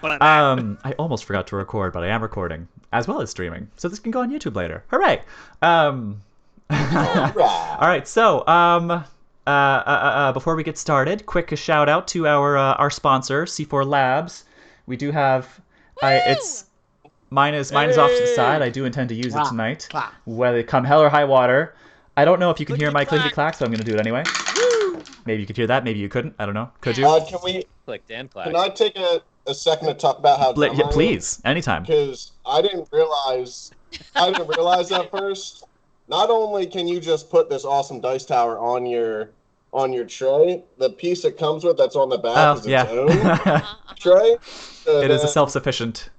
I almost forgot to record, but I am recording as well as streaming, so this can go on YouTube later. Hooray! All right, so before we get started, quick shout out to our sponsor, C4 Labs. We do have mine is off to the side. I do intend to use it tonight, whether it come hell or high water. I don't know if you can hear my clickety clack, so I'm going to do it anyway. Maybe you could hear that, maybe you couldn't. I don't know. Could you? Can I take a second to talk about how dumb please, anytime. Because I didn't realize at first. Not only can you just put this awesome dice tower on your tray, the piece it comes with that's on the back is its own tray. It is a self-sufficient.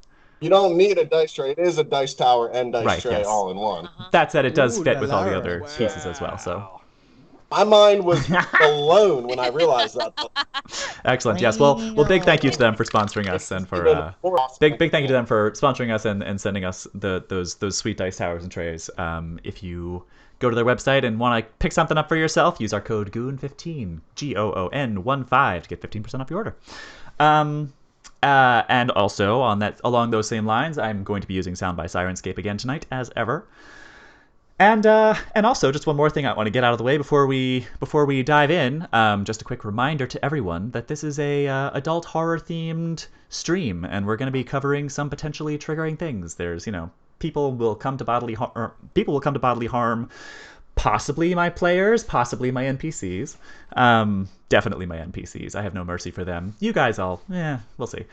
You don't need a dice tray. It is a dice tower and dice tray all in one. That said, it does fit with all the other pieces as well. So. My mind was blown when I realized that. Excellent. Yes. Well, big thank you to them for sponsoring us, and for big thank you to them for sponsoring us and sending us those sweet dice towers and trays. If you go to their website and want to pick something up for yourself, use our code GOON15 GOON15 to get 15% off your order. And also along those same lines, I'm going to be using Sound by Syrinscape again tonight, as ever. And also, just one more thing I want to get out of the way before we dive in. Just a quick reminder to everyone that this is a adult horror themed stream, and we're going to be covering some potentially triggering things. There's, people will come to bodily harm, possibly my players, possibly my NPCs. Definitely my NPCs. I have no mercy for them. You guys we'll see.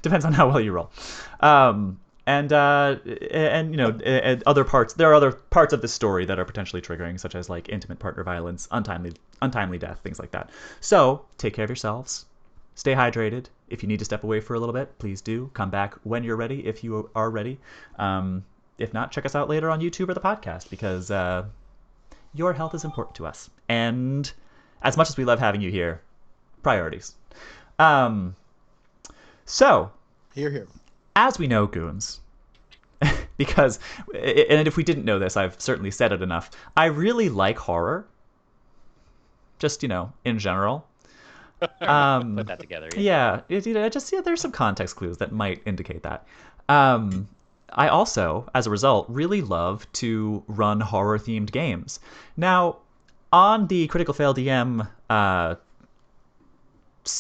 Depends on how well you roll. And other parts. There are other parts of the story that are potentially triggering, such as like intimate partner violence, untimely death, things like that. So take care of yourselves. Stay hydrated. If you need to step away for a little bit, please do. Come back when you're ready, if you are ready. If not, check us out later on YouTube or the podcast, because your health is important to us. And as much as we love having you here, priorities. So here. As we know, goons, because, and if we didn't know this, I've certainly said it enough, I really like horror, just, in general. Put that together. There's some context clues that might indicate that. I also, as a result, really love to run horror-themed games. Now, on the Critical Fail DM,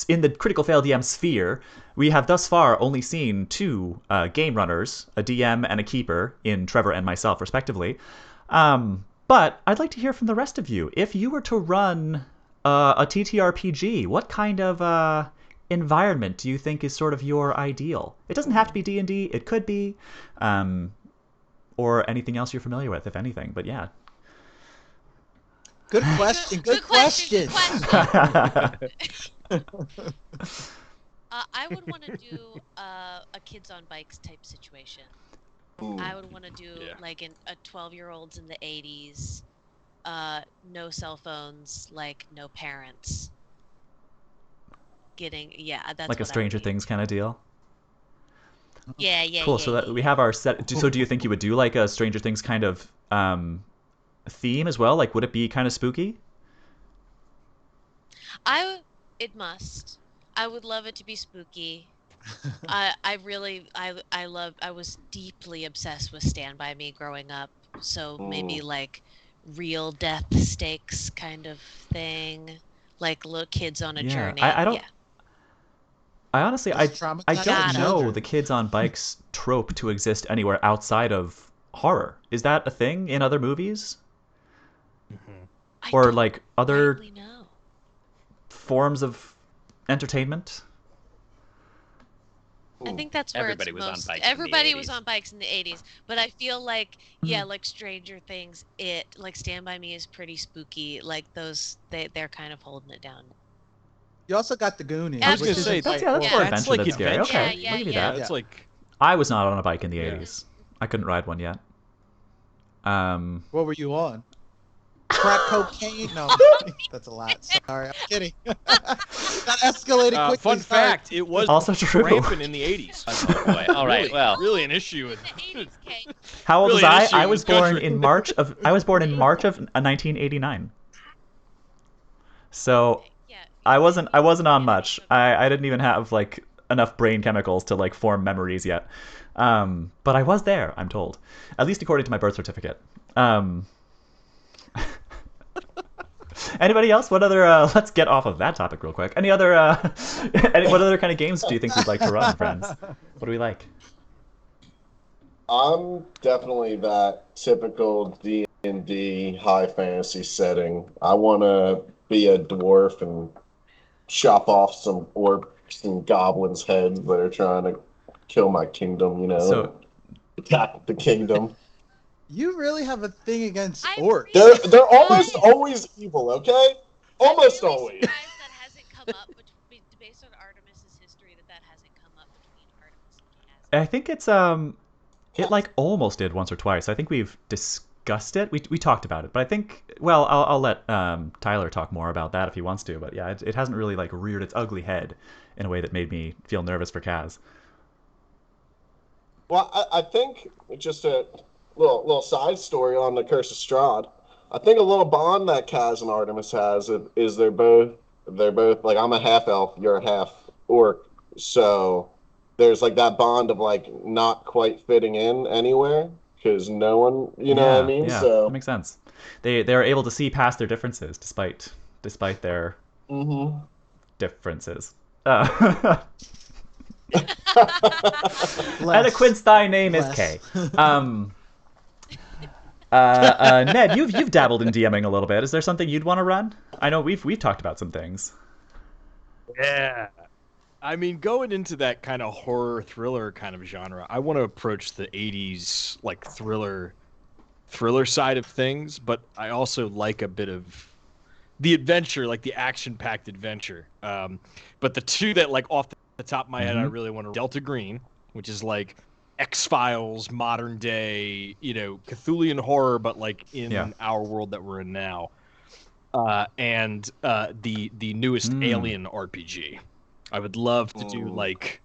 in the Critical Fail DM sphere, we have thus far only seen two game runners, a DM and a keeper, in Trevor and myself, respectively. But I'd like to hear from the rest of you. If you were to run a TTRPG, what kind of environment do you think is sort of your ideal? It doesn't have to be D&D. It could be, or anything else you're familiar with, if anything. But yeah. Good question. Good question. I would want to do a kids on bikes type situation. I would want to do like a 12-year-olds in the 80s, no cell phones, like no parents. That's like a Stranger Things kind of deal. Yeah. Cool. So that we have our set. So do you think you would do like a Stranger Things kind of theme as well? Like, would it be kind of spooky? It must. I would love it to be spooky. I was deeply obsessed with Stand By Me growing up. So maybe like real death stakes kind of thing. Like little kids on a journey. I honestly, I don't know the kids on bikes trope to exist anywhere outside of horror. Is that a thing in other movies? Or like other forms of entertainment? I think that's where everybody was on bikes. Everybody was on bikes in the 80s, but I feel like like Stranger Things, like Stand By Me is pretty spooky. Like those, they're kind of holding it down. You also got the Goonies. I was gonna say that's more adventure than scary. Okay, I'll give you that. It's like I was not on a bike in the 80s. I couldn't ride one yet. What were you on? Crack cocaine? No, that's a lot. Sorry, I'm kidding. That escalated quickly. Fun fact, it was also true. Rampant in the 80s. Oh boy. All right, really an issue. How old was I? I was born in March of 1989. So I wasn't on much. I didn't even have like enough brain chemicals to like form memories yet. But I was there, I'm told, at least according to my birth certificate. Anybody else? What other? Let's get off of that topic real quick. Any other? What other kind of games do you think we'd like to run, friends? What do we like? I'm definitely that typical D&D high fantasy setting. I want to be a dwarf and chop off some orcs and goblins' heads that are trying to kill my kingdom. You know, so, attack the kingdom. You really have a thing against orcs. They're almost always evil, okay? Almost always. That hasn't come up, based on Artemis's history, that hasn't come up between Artemis and Kaz. I think it's it like almost did once or twice. I think we've discussed it. We talked about it, but I think I'll let Tyler talk more about that if he wants to. But yeah, it hasn't really like reared its ugly head in a way that made me feel nervous for Kaz. Well, I think just a little side story on the Curse of Strahd. I think a little bond that Kaz and Artemis has is they're both like, I'm a half elf, you're a half orc, so there's like that bond of like not quite fitting in anywhere because no one, you know what I mean? Yeah, so that makes sense. They're able to see past their differences despite their differences. Eloquence, thy name is K. Ned, you've dabbled in DMing a little bit. Is there something you'd want to run? I know we've talked about some things. Yeah. I mean, going into that kind of horror thriller kind of genre, I want to approach the 80s like thriller side of things, but I also like a bit of the adventure, like the action-packed adventure. But the two that like off the top of my head I really want to Delta Green, which is like X-Files, modern day, Cthulhian horror, but like in our world that we're in now. And the newest Alien RPG. I would love to do like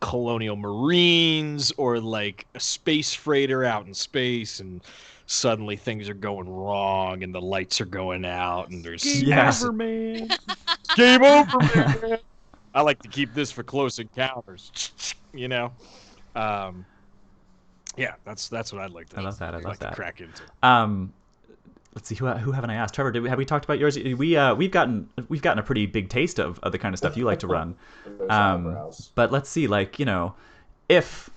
Colonial Marines or like a space freighter out in space, and suddenly things are going wrong and the lights are going out and there's game over, man. Game over, man. I like to keep this for close encounters, Yeah, that's what I'd like to. I love that. I love that. To crack into. Let's see, who haven't I asked? Trevor, have we talked about yours? We've gotten a pretty big taste of the kind of stuff you like to run. But let's see, like, if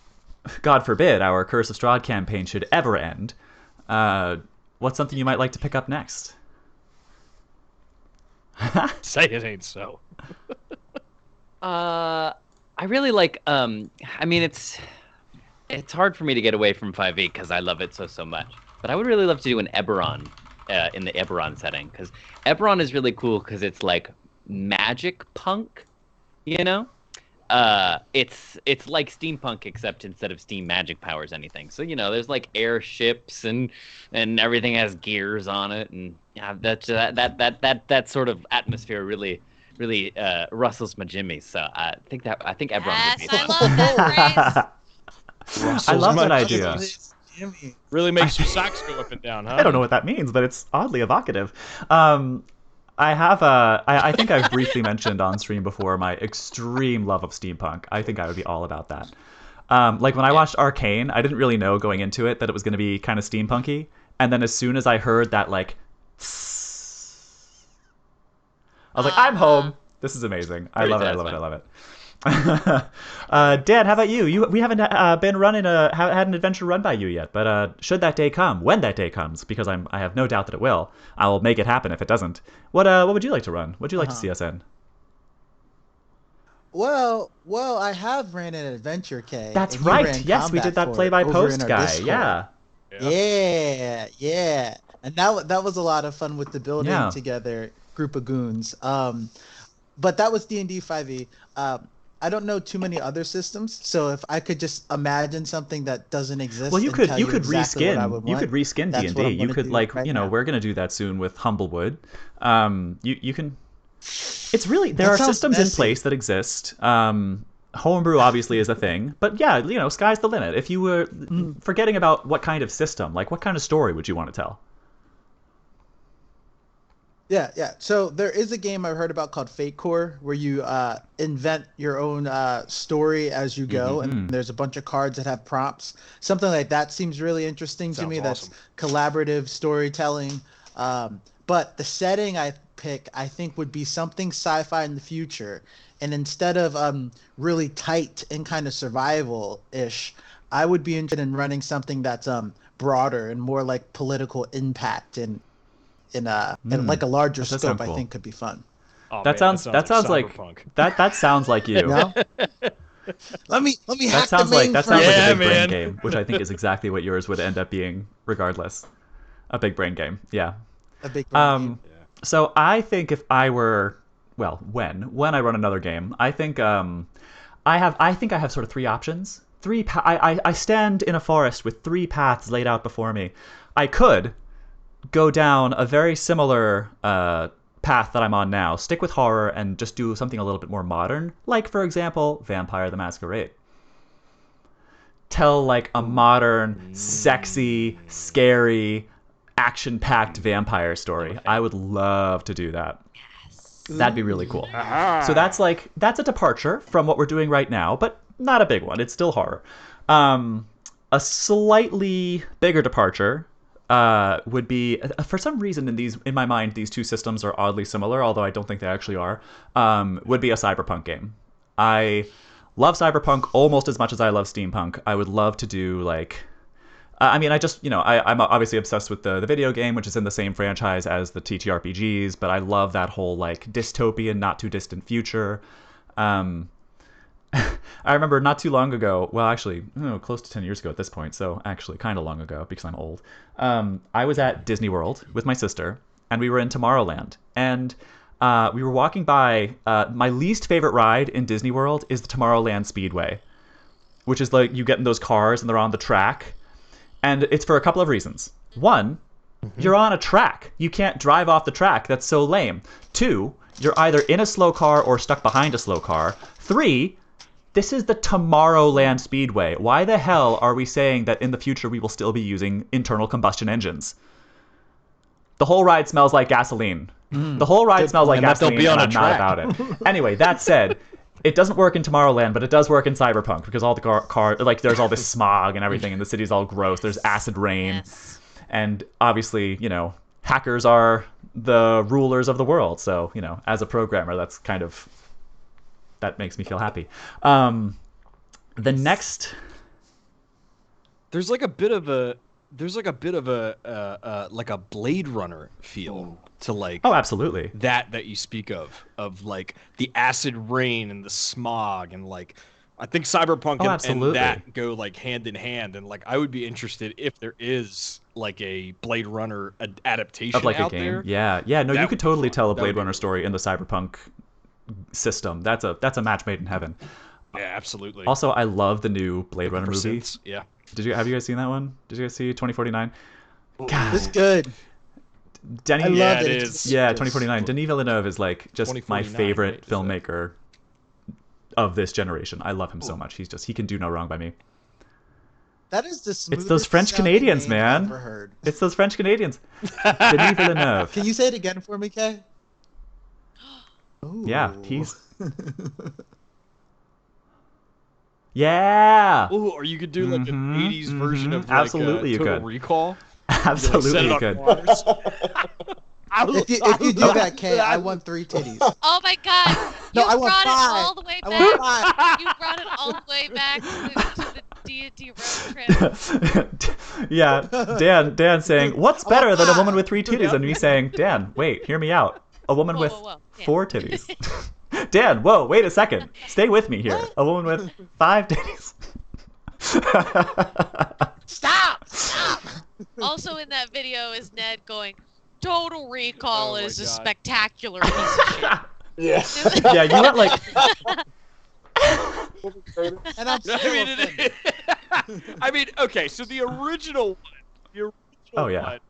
God forbid our Curse of Strahd campaign should ever end, what's something you might like to pick up next? Say it ain't so. I really like. I mean, it's hard for me to get away from 5e because I love it so much. But I would really love to do an Eberron in the Eberron setting, because Eberron is really cool because it's like magic punk, It's like steampunk, except instead of steam, magic powers anything. So there's like airships and everything has gears on it, and that sort of atmosphere really rustles my jimmy. So I think Eberron would be fun. I love that phrase. I love that idea. Really makes your socks go up and down, huh? I don't know what that means, but it's oddly evocative. I think I've briefly mentioned on stream before my extreme love of steampunk. I think I would be all about that. Like when I watched Arcane, I didn't really know going into it that it was going to be kind of steampunky. And then as soon as I heard that, like, I was like, I'm home. This is amazing. I love it. Dan, how about you? We haven't been running had an adventure run by you yet, but should that day come, when that day comes, because I have no doubt that it will, I will make it happen if it doesn't. What would you like to run? What would you like to see us in? Well, I have ran an adventure, Kay. That's right. Yes, we did that play by post guy. Discord. Yeah. And that was a lot of fun with the building together group of goons. But that was D&D 5e. I don't know too many other systems, so if I could just imagine something that doesn't exist. Well, you could reskin. You could reskin D&D. You could we're gonna do that soon with Humblewood. You can. It's really there are systems in place that exist. Homebrew obviously is a thing, but yeah, sky's the limit. If you were forgetting about what kind of system, like what kind of story would you want to tell? Yeah. So there is a game I've heard about called Fate Core where you invent your own story as you go, and there's a bunch of cards that have prompts. Something like that seems really interesting to me. Awesome. That's collaborative storytelling. But the setting I pick, I think, would be something sci-fi in the future. And instead of really tight and kind of survival-ish, I would be interested in running something that's broader and more like political impact and in like a larger scope. Cool. I think could be fun. Oh, that sounds like that sounds like you. No? let me that sounds like a big brain game, which I think is exactly what yours would end up being regardless. A big brain game. Yeah. A big brain game. So I think if I were when I run another game, I think I have sort of three options. I stand in a forest with three paths laid out before me. I could go down a very similar path that I'm on now, stick with horror, and just do something a little bit more modern, like, for example, Vampire the Masquerade. Tell, like, a modern, sexy, scary, action-packed vampire story. I would love to do that. Yes. That'd be really cool. So that's a departure from what we're doing right now, but not a big one. It's still horror. A slightly bigger departure would be, for some reason in my mind, these two systems are oddly similar, although I don't think they actually are, would be a cyberpunk game. I love cyberpunk almost as much as I love steampunk. I would love to do, like, I'm obviously obsessed with the video game, which is in the same franchise as the TTRPGs, but I love that whole, like, dystopian, not too distant future. I remember not too long ago, well, actually, close to 10 years ago at this point, so actually kind of long ago because I'm old. I was at Disney World with my sister, and we were in Tomorrowland. And we were walking by, my least favorite ride in Disney World is the Tomorrowland Speedway, which is like you get in those cars and they're on the track. And it's for a couple of reasons. One, you're on a track. You can't drive off the track. That's so lame. Two, you're either in a slow car or stuck behind a slow car. Three, this is the Tomorrowland Speedway. Why the hell are we saying that in the future we will still be using internal combustion engines? The whole ride smells like gasoline. The whole ride smells like gasoline, and I'm not about it. Anyway, that said, it doesn't work in Tomorrowland, but it does work in Cyberpunk because all the car like there's all this smog and everything, and the city's all gross. There's acid rain, yes. And obviously, hackers are the rulers of the world. So, as a programmer, that makes me feel happy. The next, there's like a bit of a like a Blade Runner feel to, like, oh, absolutely, that you speak of like the acid rain and the smog, and like I think cyberpunk and that go like hand in hand, and like I would be interested if there is like a Blade Runner adaptation of like out a game. there. Yeah. No, you could totally tell a Blade Runner story in the cyberpunk system. That's a match made in heaven. Yeah, absolutely. Also, I love the new Blade Runner movie. Yeah. Have you guys seen that one? Did you guys see 2049? God, it's good. Denny, I love it. Yeah, 2049. Denis Villeneuve is like just my favorite filmmaker of this generation. I love him so much. He can do no wrong by me. That is the smoothest. It's those French Canadians, man. I've ever heard. It's those French Canadians. Denis Villeneuve. Can you say it again for me, Kay? Yeah, he's. Yeah. Oh, or you could do like an 80s version of like absolutely Total you could. Recall. Absolutely you could. If you do that, Kay, I want 3 titties. Oh my God! No, You I want brought 5. it all the way back. You brought it all the way back to the D&D road trip. Yeah, Dan saying, "What's better than a woman with 3 titties?" And me saying, "Dan, wait, hear me out. A woman with 4 titties." Dan, whoa, wait a second. Stay with me here. A woman with 5 titties. Stop! Also in that video is Ned going, Total Recall is a spectacular piece of shit. Yeah. Yeah, you went like... And I'm I mean, okay, so the original one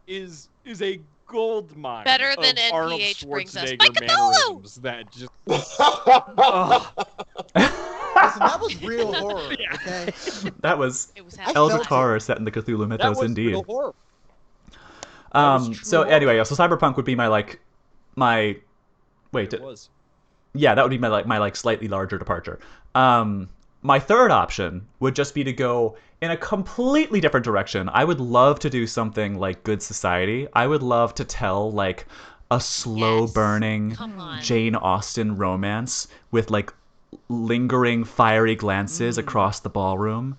is a gold mine. Better than of Arnold NPH brings us. Schwarzenegger mannerisms that just. Listen, that was real horror. Okay. That was It Eldritch horror set in the Cthulhu mythos, that was indeed. real horror. So anyway, so cyberpunk would be my like my wait. It was. Yeah, that would be my slightly larger departure. My third option would just be to go in a completely different direction. I would love to do something like Good Society. I would love to tell like a slow burning Jane Austen romance with like lingering fiery glances across the ballroom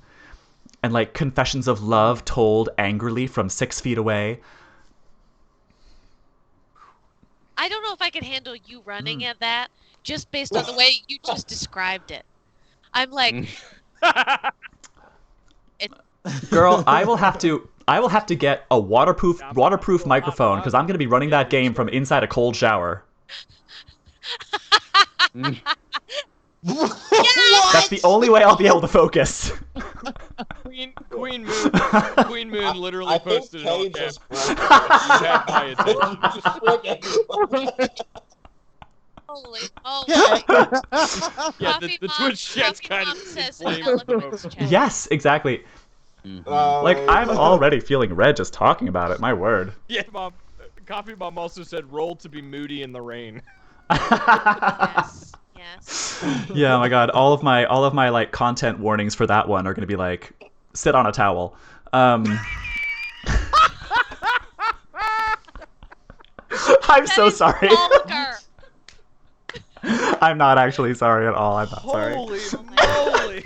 and like confessions of love told angrily from 6 feet away. I don't know if I could handle you running at that just based on the way you just described it. I'm like, girl, I will have to get a waterproof microphone because I'm going to be running that game from inside a cold shower. That's the only way I'll be able to focus. Queen Moon literally posted it on Campbell. You have my attention. Holy. Yeah, the Twitch chat's kind of inflamed. Yes, exactly. Like, I'm already feeling red just talking about it, my word. Yeah, Mom. Coffee Mom also said, roll to be moody in the rain. Yes. Yeah, oh my god, all of my like content warnings for that one are going to be like, sit on a towel. I'm so sorry. I'm not actually sorry at all. I'm not sorry. Holy moly!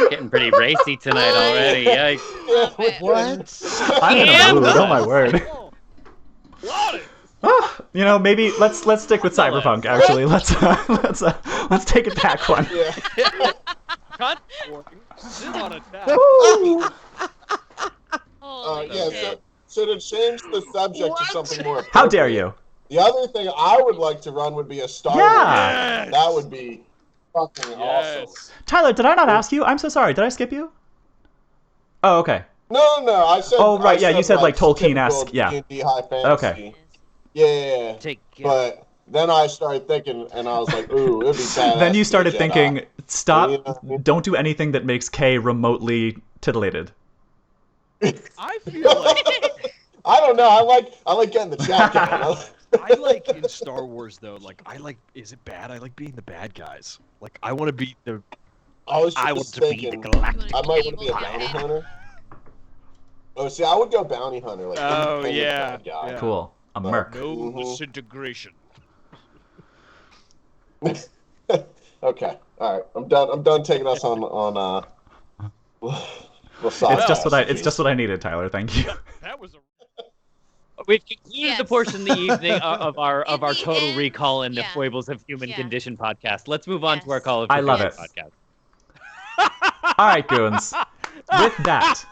Getting pretty racy tonight already. Yikes! What? I'm in a mood. Oh my word. You know, maybe let's stick with Cyberpunk. Actually, let's take it back one. So to change the subject to something more. How dare you? The other thing I would like to run would be a Star Wars. Yes. That would be fucking awesome. Tyler, did I not ask you? I'm so sorry. Did I skip you? Oh, okay. No. I said. Oh, right. Yeah, you said like Tolkien-esque. Yeah. D&D high fantasy. Okay. Yeah. But then I started thinking, and I was like, "Ooh, it'd be badass." Then you started thinking, "Stop! Don't do anything that makes Kay remotely titillated." I feel like I don't know. I like getting the chat going. I like in Star Wars though. Like is it bad? I like being the bad guys. Like I want to be the. I want to be the galactic. I might want to be a bounty hunter. Oh, see, I would go bounty hunter. Like, yeah. Cool. A merc. No disintegration. Okay. All right. I'm done taking us on. It's just what I needed, Tyler. Thank you. That was a. We've concluded the portion of the evening of our Total Recall and the Foibles of Human Condition podcast. Let's move on to our Call of Duty podcast. All right, goons. With that,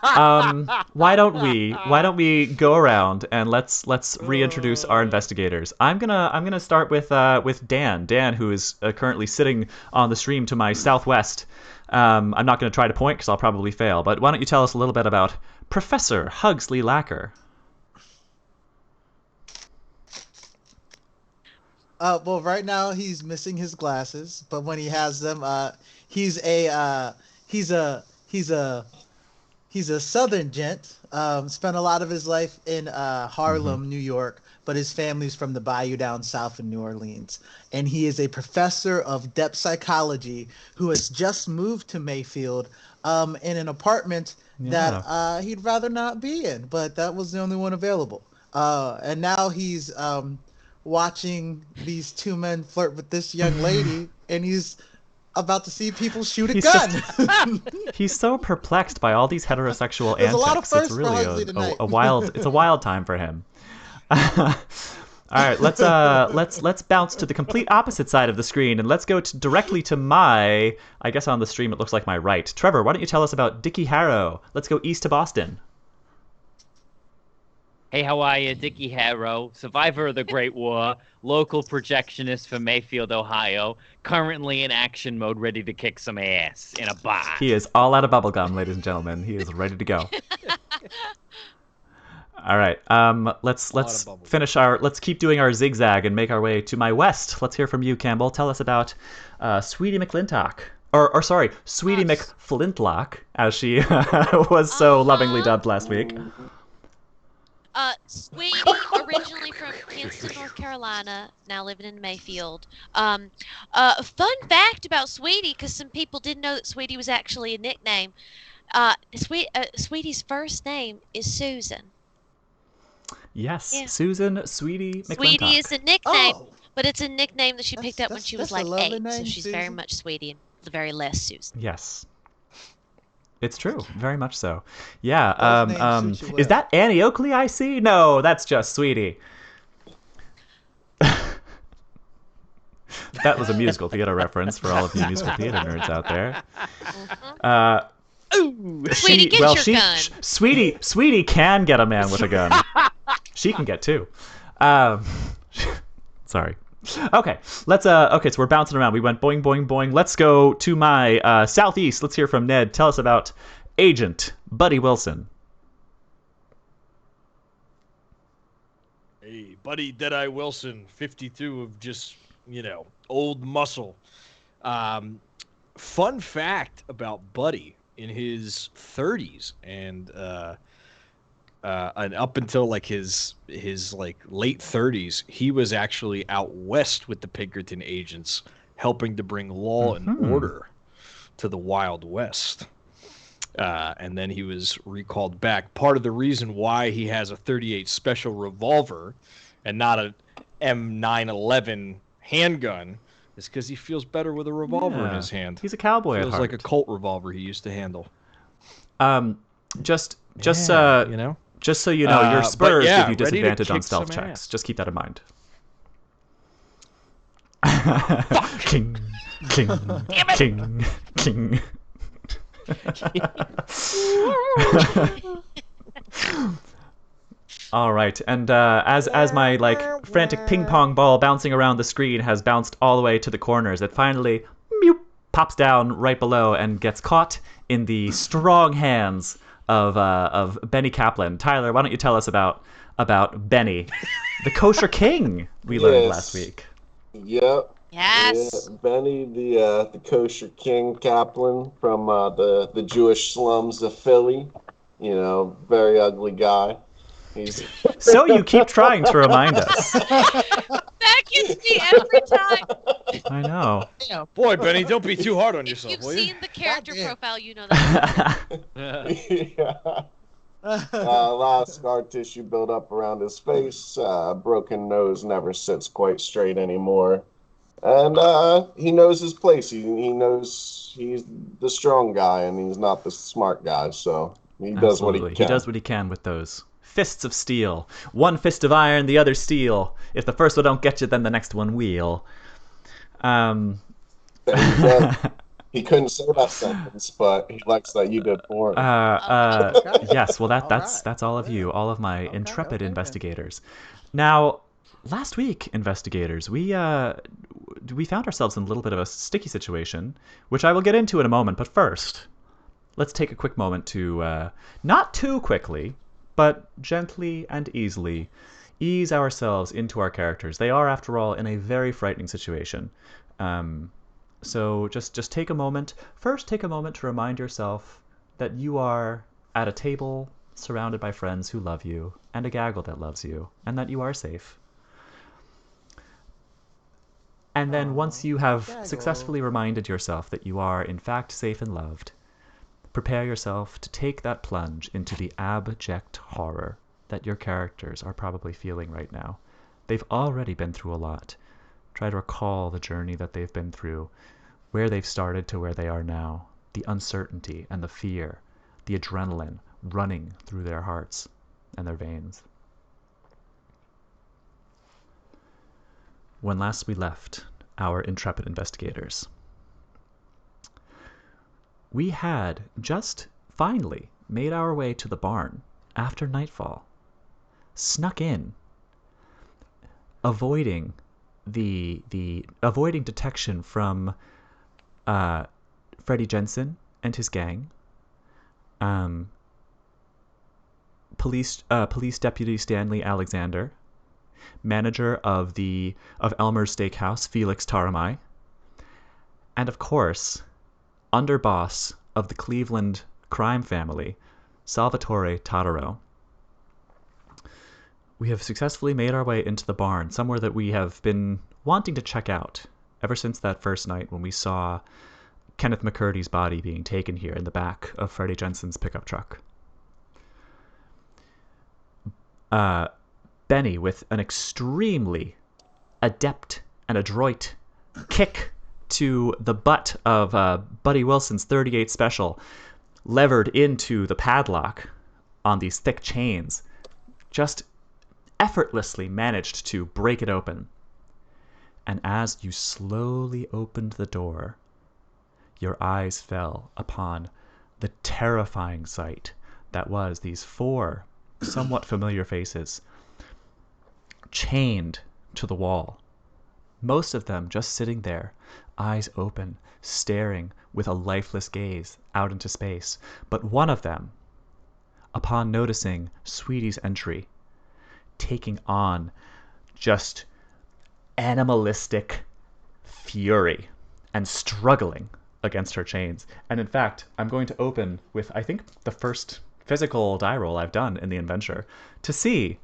why don't we go around and let's reintroduce our investigators. I'm gonna start with Dan, who is currently sitting on the stream to my southwest. I'm not going to try to point because I'll probably fail. But why don't you tell us a little bit about Professor Hugsley Lacker? Well, right now he's missing his glasses, but when he has them, he's a Southern gent. Spent a lot of his life in Harlem, New York, but his family's from the bayou down south in New Orleans. And he is a professor of depth psychology who has just moved to Mayfield in an apartment that he'd rather not be in, but that was the only one available. And now he's watching these two men flirt with this young lady, and he's about to see people shoot a gun. He's so perplexed by all these heterosexual There's antics. A lot of firsts it's really for Hugsley tonight. It's a wild time for him. All right, let's bounce to the complete opposite side of the screen, and let's go directly to my, I guess on the stream it looks like my right. Trevor, why don't you tell us about Dicky Harrow? Let's go east to Boston. Hey, how are you? Dicky Harrow, survivor of the Great War, local projectionist from Mayfield, Ohio, currently in action mode, ready to kick some ass in a bar. He is all out of bubblegum, ladies and gentlemen. He is ready to go. All right, let's keep doing our zigzag and make our way to my west. Let's hear from you, Campbell. Tell us about Sweetie McLintock. Or sorry, Sweetie McFlintlock, as she was so lovingly dubbed last week. Sweetie, originally from Kinston, North Carolina, now living in Mayfield. Fun fact about Sweetie, because some people didn't know that Sweetie was actually a nickname. Sweetie's first name is Susan. Yes, yeah. Susan Sweetie McLintock. Sweetie is a nickname, but it's a nickname that she picked up when she was like 8. Name, so she's Susan. Very much Sweetie and the very less Susan. Yes. It's true, very much so. Yeah. Is that Annie Oakley I see? No, that's just Sweetie. That was a musical theater reference for all of you musical theater nerds out there. Sweetie, get your gun. Sweetie can get a man with a gun. She can get 2. Sorry. Okay, let's so we're bouncing around. We went boing, boing, boing. Let's go to my southeast. Let's hear from Ned. Tell us about Agent Buddy Wilson. Hey, Buddy Deadeye Wilson, 52 of just, old muscle. Fun fact about Buddy, in his 30s and up until like his like late 30s, he was actually out west with the Pinkerton agents, helping to bring law and order to the Wild West. And then he was recalled back. Part of the reason why he has a .38 special revolver and not a M911 handgun is because he feels better with a revolver in his hand. He's a cowboy at heart. Feels like a Colt revolver he used to handle. Just so you know, your spurs give you disadvantage on stealth checks. Just keep that in mind. King, king, king. All right, and as my frantic ping pong ball bouncing around the screen has bounced all the way to the corners, it finally pops down right below and gets caught in the strong hands of Benny Kaplan. Tyler, why don't you tell us about Benny, the kosher king we learned last week? Yep. Yes. Yeah, Benny, the kosher king Kaplan from the Jewish slums of Philly. Very ugly guy. So you keep trying to remind us. That gets me every time. I know. Boy, Benny, don't be too hard on yourself, will you? You've seen the character profile, you know that. A lot of scar tissue built up around his face. Broken nose, never sits quite straight anymore. And he knows his place. He knows he's the strong guy, and he's not the smart guy. So he does what he can. He does what he can with those fists of steel. One fist of iron, the other steel. If the first one don't get you, then the next one will. He couldn't say that sentence, but he likes that you did for him. Yes, well that's all of you, all of my intrepid investigators. Now, last week, investigators, we found ourselves in a little bit of a sticky situation, which I will get into in a moment. But first, let's take a quick moment to not too quickly, but gently and easily ease ourselves into our characters. They are, after all, in a very frightening situation. So just take a moment. First, take a moment to remind yourself that you are at a table surrounded by friends who love you and a gaggle that loves you, and that you are safe. And then once you have successfully reminded yourself that you are, in fact, safe and loved, prepare yourself to take that plunge into the abject horror that your characters are probably feeling right now. They've already been through a lot. Try to recall the journey that they've been through, where they've started to where they are now, the uncertainty and the fear, the adrenaline running through their hearts and their veins. When last we left our intrepid investigators, we had just finally made our way to the barn after nightfall, snuck in, avoiding detection from Freddie Jensen and his gang, police deputy Stanley Alexander, manager of Elmer's Steakhouse Felix Taramai, and of course, underboss of the Cleveland crime family, Salvatore Totaro. we have successfully made our way into the barn, somewhere that we have been wanting to check out ever since that first night when we saw Kenneth McCurdy's body being taken here in the back of Freddie Jensen's pickup truck. Benny, with an extremely adept and adroit kick to the butt of Buddy Wilson's 38 Special, levered into the padlock on these thick chains, just effortlessly managed to break it open. And as you slowly opened the door, your eyes fell upon the terrifying sight that was these 4 somewhat familiar faces chained to the wall. Most of them just sitting there, eyes open, staring with a lifeless gaze out into space. But one of them, upon noticing Sweetie's entry, taking on just animalistic fury and struggling against her chains. And in fact, I'm going to open with, I think, the first physical die roll I've done in the adventure to see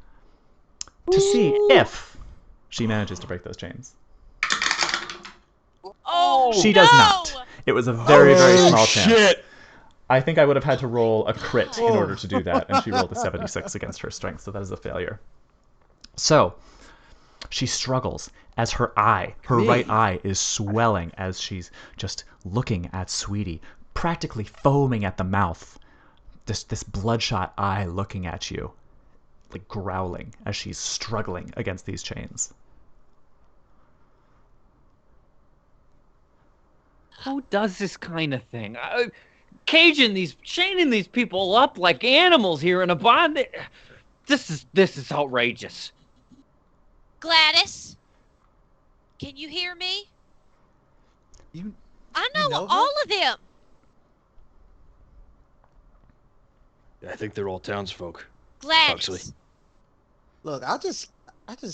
if she manages to break those chains. Oh, she does not. It was a very, very small chance. I think I would have had to roll a crit in order to do that, and she rolled a 76 against her strength, so that is a failure. So, she struggles as her right eye is swelling as she's just looking at Sweetie, practically foaming at the mouth. This bloodshot eye looking at you, like growling as she's struggling against these chains. Who does this kind of thing? Chaining these people up like animals here in a barn. This is outrageous. Gladys, can you hear me? I know all of them. I think they're all townsfolk. Gladys. Hugsley. Look, I just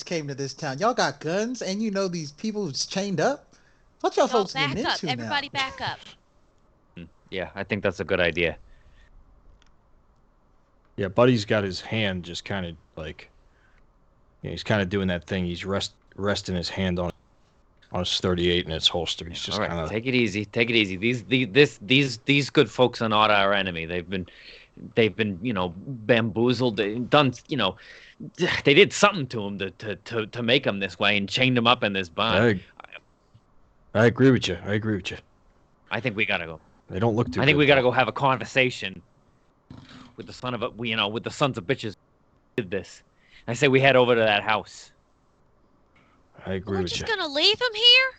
came to this town. Y'all got guns, and you know these people who's chained up. What y'all folks back getting up. into Everybody now? back up. Yeah, I think that's a good idea. Yeah, Buddy's got his hand just kind of like, he's kind of doing that thing. He's resting his hand on his 38 in its holster. He's just all right, kind of take it easy. Take it easy. These good folks are not our enemy. They've been bamboozled. They've done, they did something to him to make him this way and chained him up in this barn. I agree with you. I think we gotta go. They don't look too. I think we gotta go have a conversation with the sons of bitches who did this. I say we head over to that house. I agree with you. We're just gonna leave him here?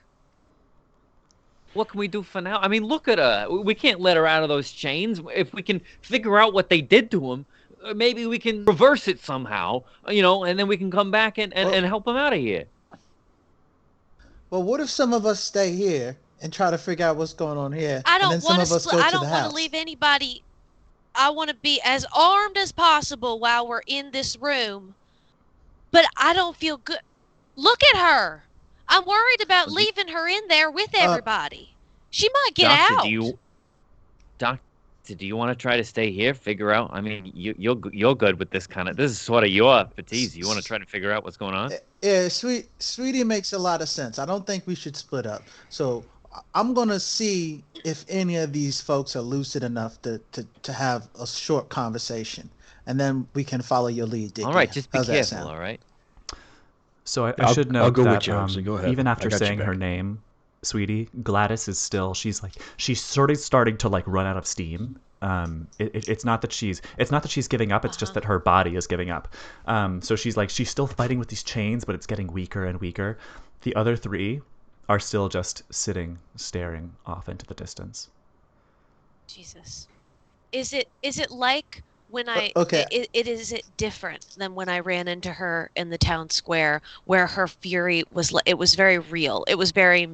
What can we do for now? I mean, look at her. We can't let her out of those chains. If we can figure out what they did to him, maybe we can reverse it somehow, and then we can come back and help him out of here. Well, what if some of us stay here and try to figure out what's going on here? I don't want to leave anybody. I want to be as armed as possible while we're in this room. But I don't feel good. Look at her. I'm worried about leaving her in there with everybody. She might get out. Doctor, do you want to try to stay here? Figure out. I mean, you're good with this kind of. This is sort of your expertise. You want to try to figure out what's going on? Yeah, Sweetie makes a lot of sense. I don't think we should split up. So I'm gonna see if any of these folks are lucid enough to have a short conversation, and then we can follow your lead, Dicky. All right, just be careful. All right. So I should note that Go ahead. Even after saying her name, Sweetie, Gladys is still. She's sort of starting to run out of steam. It's not that she's giving up. It's just that her body is giving up. So she's still fighting with these chains, but it's getting weaker and weaker. The other 3 are still just sitting, staring off into the distance. Jesus, is it like when I is it different than when I ran into her in the town square where her fury was very real. It was very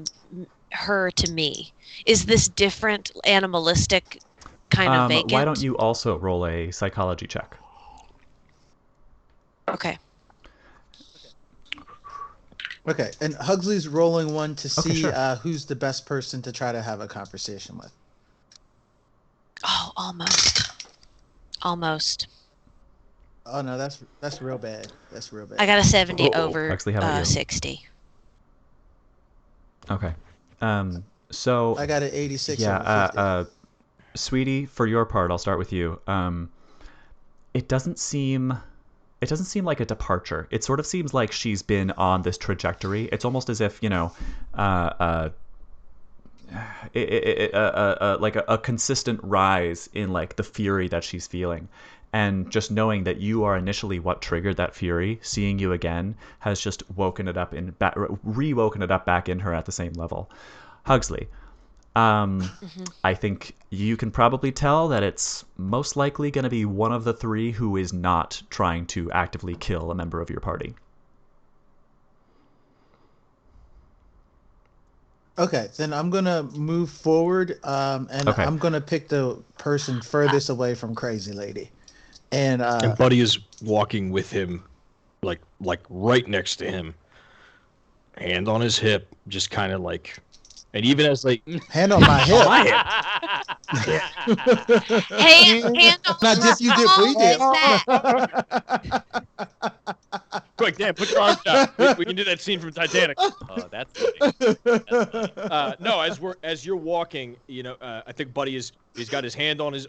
her to me. Is this different, animalistic, kind of vacant? Why don't you also roll a psychology check? Okay. Okay, and Hugsley's rolling one to see sure. Who's the best person to try to have a conversation with. Oh, almost. Oh no, that's real bad. That's real bad. I got a 70 over Hugsley, how about you? 60. Okay. So I got an 86 yeah, over 50. Sweetie, for your part, I'll start with you. It doesn't seem like a departure. It sort of seems like she's been on this trajectory. It's almost as if, like a consistent rise in like the fury that she's feeling. And just knowing that you are initially what triggered that fury, seeing you again has just rewoken it up back in her at the same level. Hugsley, I think you can probably tell that it's most likely going to be one of the three who is not trying to actively kill a member of your party. Okay, then I'm gonna move forward, and Okay. I'm gonna pick the person furthest away from Crazy Lady, and Buddy is walking with him, like right next to him, hand on his hip, just kind of like, and even as like hand on my hip. Hand on Not just you did, we did. quick, Dan, put your arms down. We can do that scene from Titanic. Oh, that's funny. That's funny. No, as you're walking, I think Buddy he's got his hand on his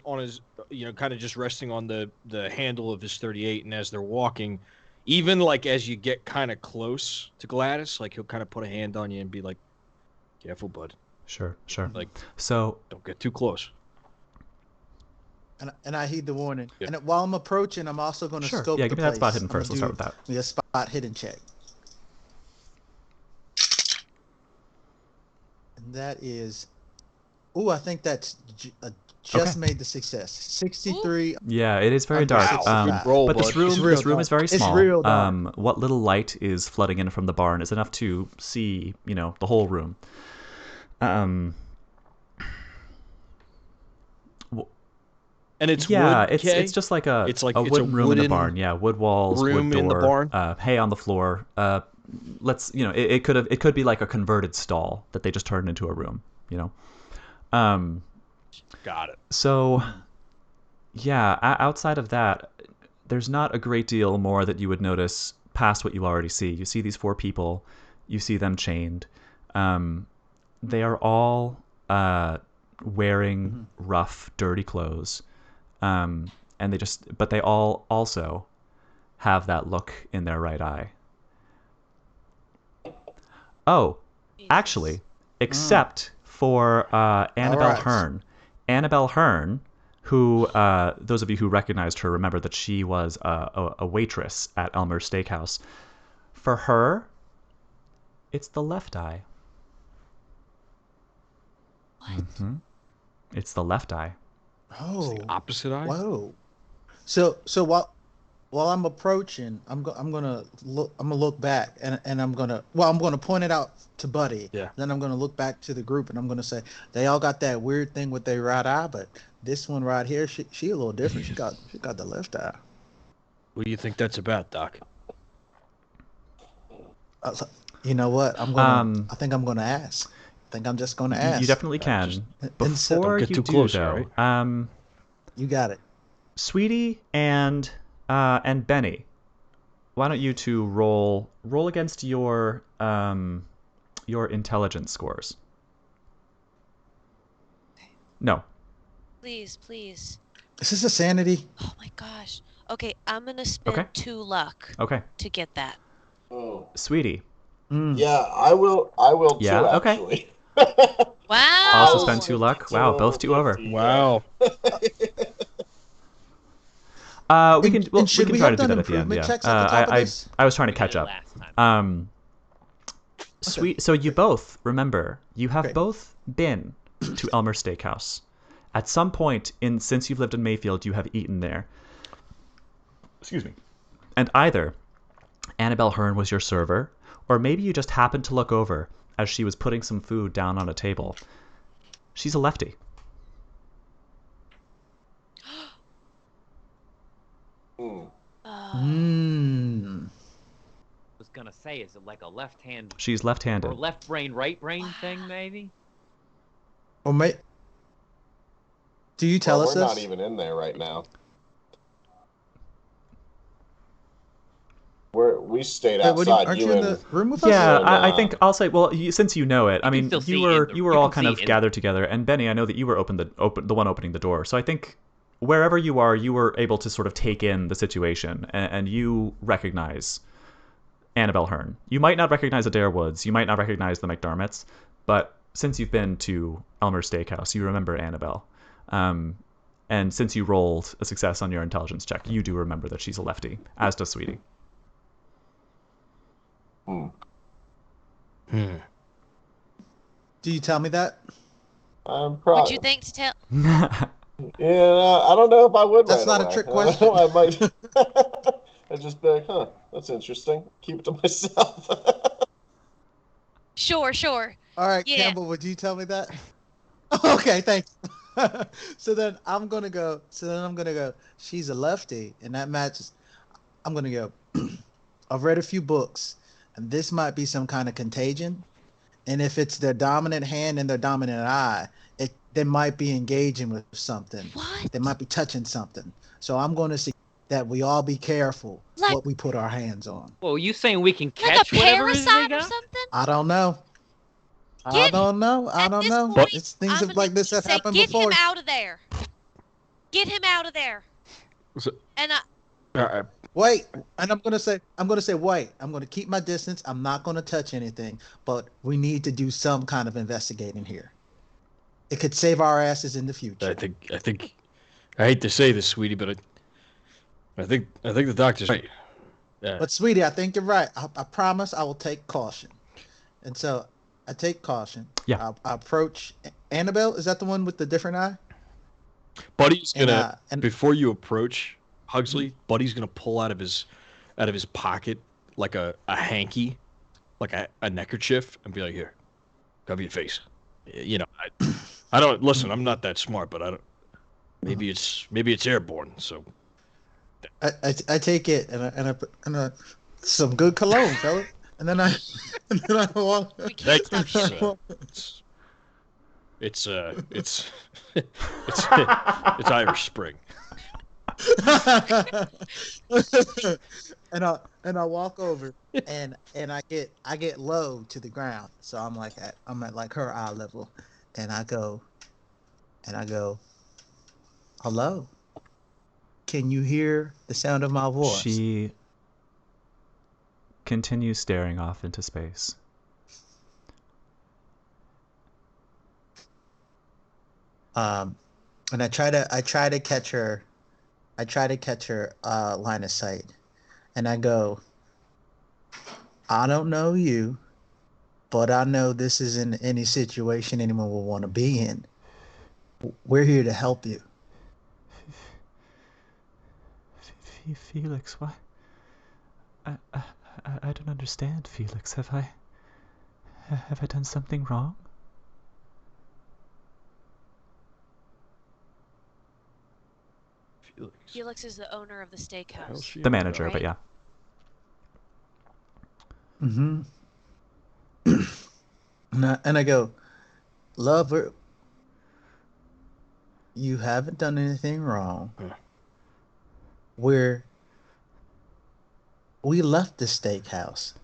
kind of just resting on the handle of his 38, and as they're walking, even like as you get kind of close to Gladys, like he'll kind of put a hand on you and be like, "Careful, bud." Sure. Like, so don't get too close. And I heed the warning. Yeah. And while I'm approaching, I'm also going to scope yeah, the give me that spot place. hidden first. We'll start with that. A spot hidden check. And that is, I think that's just made the success. 63. Yeah, it is very dark. Good roll, but this room is very It's small. real dark. What little light is flooding in from the barn is enough to see, the whole room. And it's wood, okay? it's just like a wooden room in the barn. Yeah, wood walls, room wood door, in the barn. hay on the floor. It could be like a converted stall that they just turned into a room. Got it. So, yeah, outside of that, there's not a great deal more that you would notice past what you already see. You see these 4 people, you see them chained. They are all wearing rough, dirty clothes. And they all also have that look in their right eye. Oh, actually, except for Annabelle Hearn. Annabelle Hearn, who, those of you who recognized her remember that she was a waitress at Elmer's Steakhouse. For her, it's the left eye. What? Mm-hmm. It's the left eye. Oh, It's the opposite eye. Whoa. So while I'm approaching, I'm gonna look back and I'm gonna point it out to Buddy. Yeah. Then I'm gonna look back to the group and I'm gonna say they all got that weird thing with their right eye, but this one right here, she a little different. She got the left eye. What do you think that's about, Doc? You know what? I think I'm gonna ask. I think I'm just gonna ask. You definitely can. Before don't get you too do, close, though, right? You got it. Sweetie and Benny, why don't you two roll against your intelligence scores? No. Please. Is this a sanity? Oh my gosh. Okay, I'm gonna spend 2 luck. Okay. To get that. Oh. Sweetie. Yeah, I will too, okay. actually. Wow. Also spend 2 luck. Wow, both 2 over. Wow. We can try to do that at the end. Yeah. I was trying to catch up. Sweet. So you both remember you have both been to Elmer's Steakhouse. At some point since you've lived in Mayfield, you have eaten there. Excuse me. And either Annabelle Hearn was your server, or maybe you just happened to look over as she was putting some food down on a table. She's a lefty. I was gonna say, is it like a left hand? She's left-handed. Or left brain, right brain thing, maybe? Or do you tell us we're this? not even in there right now. We stayed outside. Aren't you in the room with us? Yeah, I think I'll say. Well, since you know it, I mean, you were all kind of gathered together, and Benny, I know that you were the one opening the door. So I think wherever you are, you were able to sort of take in the situation, and you recognize Annabelle Hearn. You might not recognize Adair Woods. You might not recognize the McDermotts, but since you've been to Elmer's Steakhouse, you remember Annabelle. And since you rolled a success on your intelligence check, you do remember that she's a lefty, as does Sweetie. Do you tell me that? I'm proud. Would you think to tell? Yeah, I don't know if I would. That's not a trick question. I might. I'd just be like, huh, that's interesting. Keep it to myself. Sure. All right, Yeah. Campbell, would you tell me that? Okay, thanks. So then I'm gonna go. She's a lefty, and that matches. I'm gonna go. I've read a few books, and this might be some kind of contagion. And if it's their dominant hand and their dominant eye, they might be engaging with something. What? They might be touching something. So I'm going to see that we all be careful what we put our hands on. Well, you saying we can Like catch a whatever it is they parasite or got? something? I don't know. I don't know. Point, It's things like this that happened get before. Get him out of there. Get him out of there. And Wait, and I'm gonna say, wait. I'm gonna keep my distance. I'm not gonna touch anything, but we need to do some kind of investigating here. It could save our asses in the future. I think, I hate to say this, Sweetie, but I think the doctor's right. But Sweetie, I think you're right. I promise I will take caution. And so I take caution. Yeah. I approach Annabelle. Is that the one with the different eye? Buddy's gonna before you approach Hugsley, Buddy's gonna pull out of his pocket like a hanky, like a neckerchief, and be like, "Here, cover your face." You know, I don't listen. I'm not that smart, but I don't. Maybe it's airborne. So I take it and I put some good cologne, fella. And then I walk. we can't stop shooting. It's Irish Spring. and I walk over and I get low to the ground, so I'm at like her eye level, and I go, hello, can you hear the sound of my voice? She continues staring off into space. And I try to catch her. I try to catch her line of sight, and I go, I don't know you, but I know this isn't any situation anyone will want to be in. We're here to help you. Felix, why? I don't understand, Felix. Have I done something wrong? Felix is the owner of the steakhouse. The manager, right? but yeah. Mm-hmm. and I go, lover, you haven't done anything wrong. We left the steakhouse.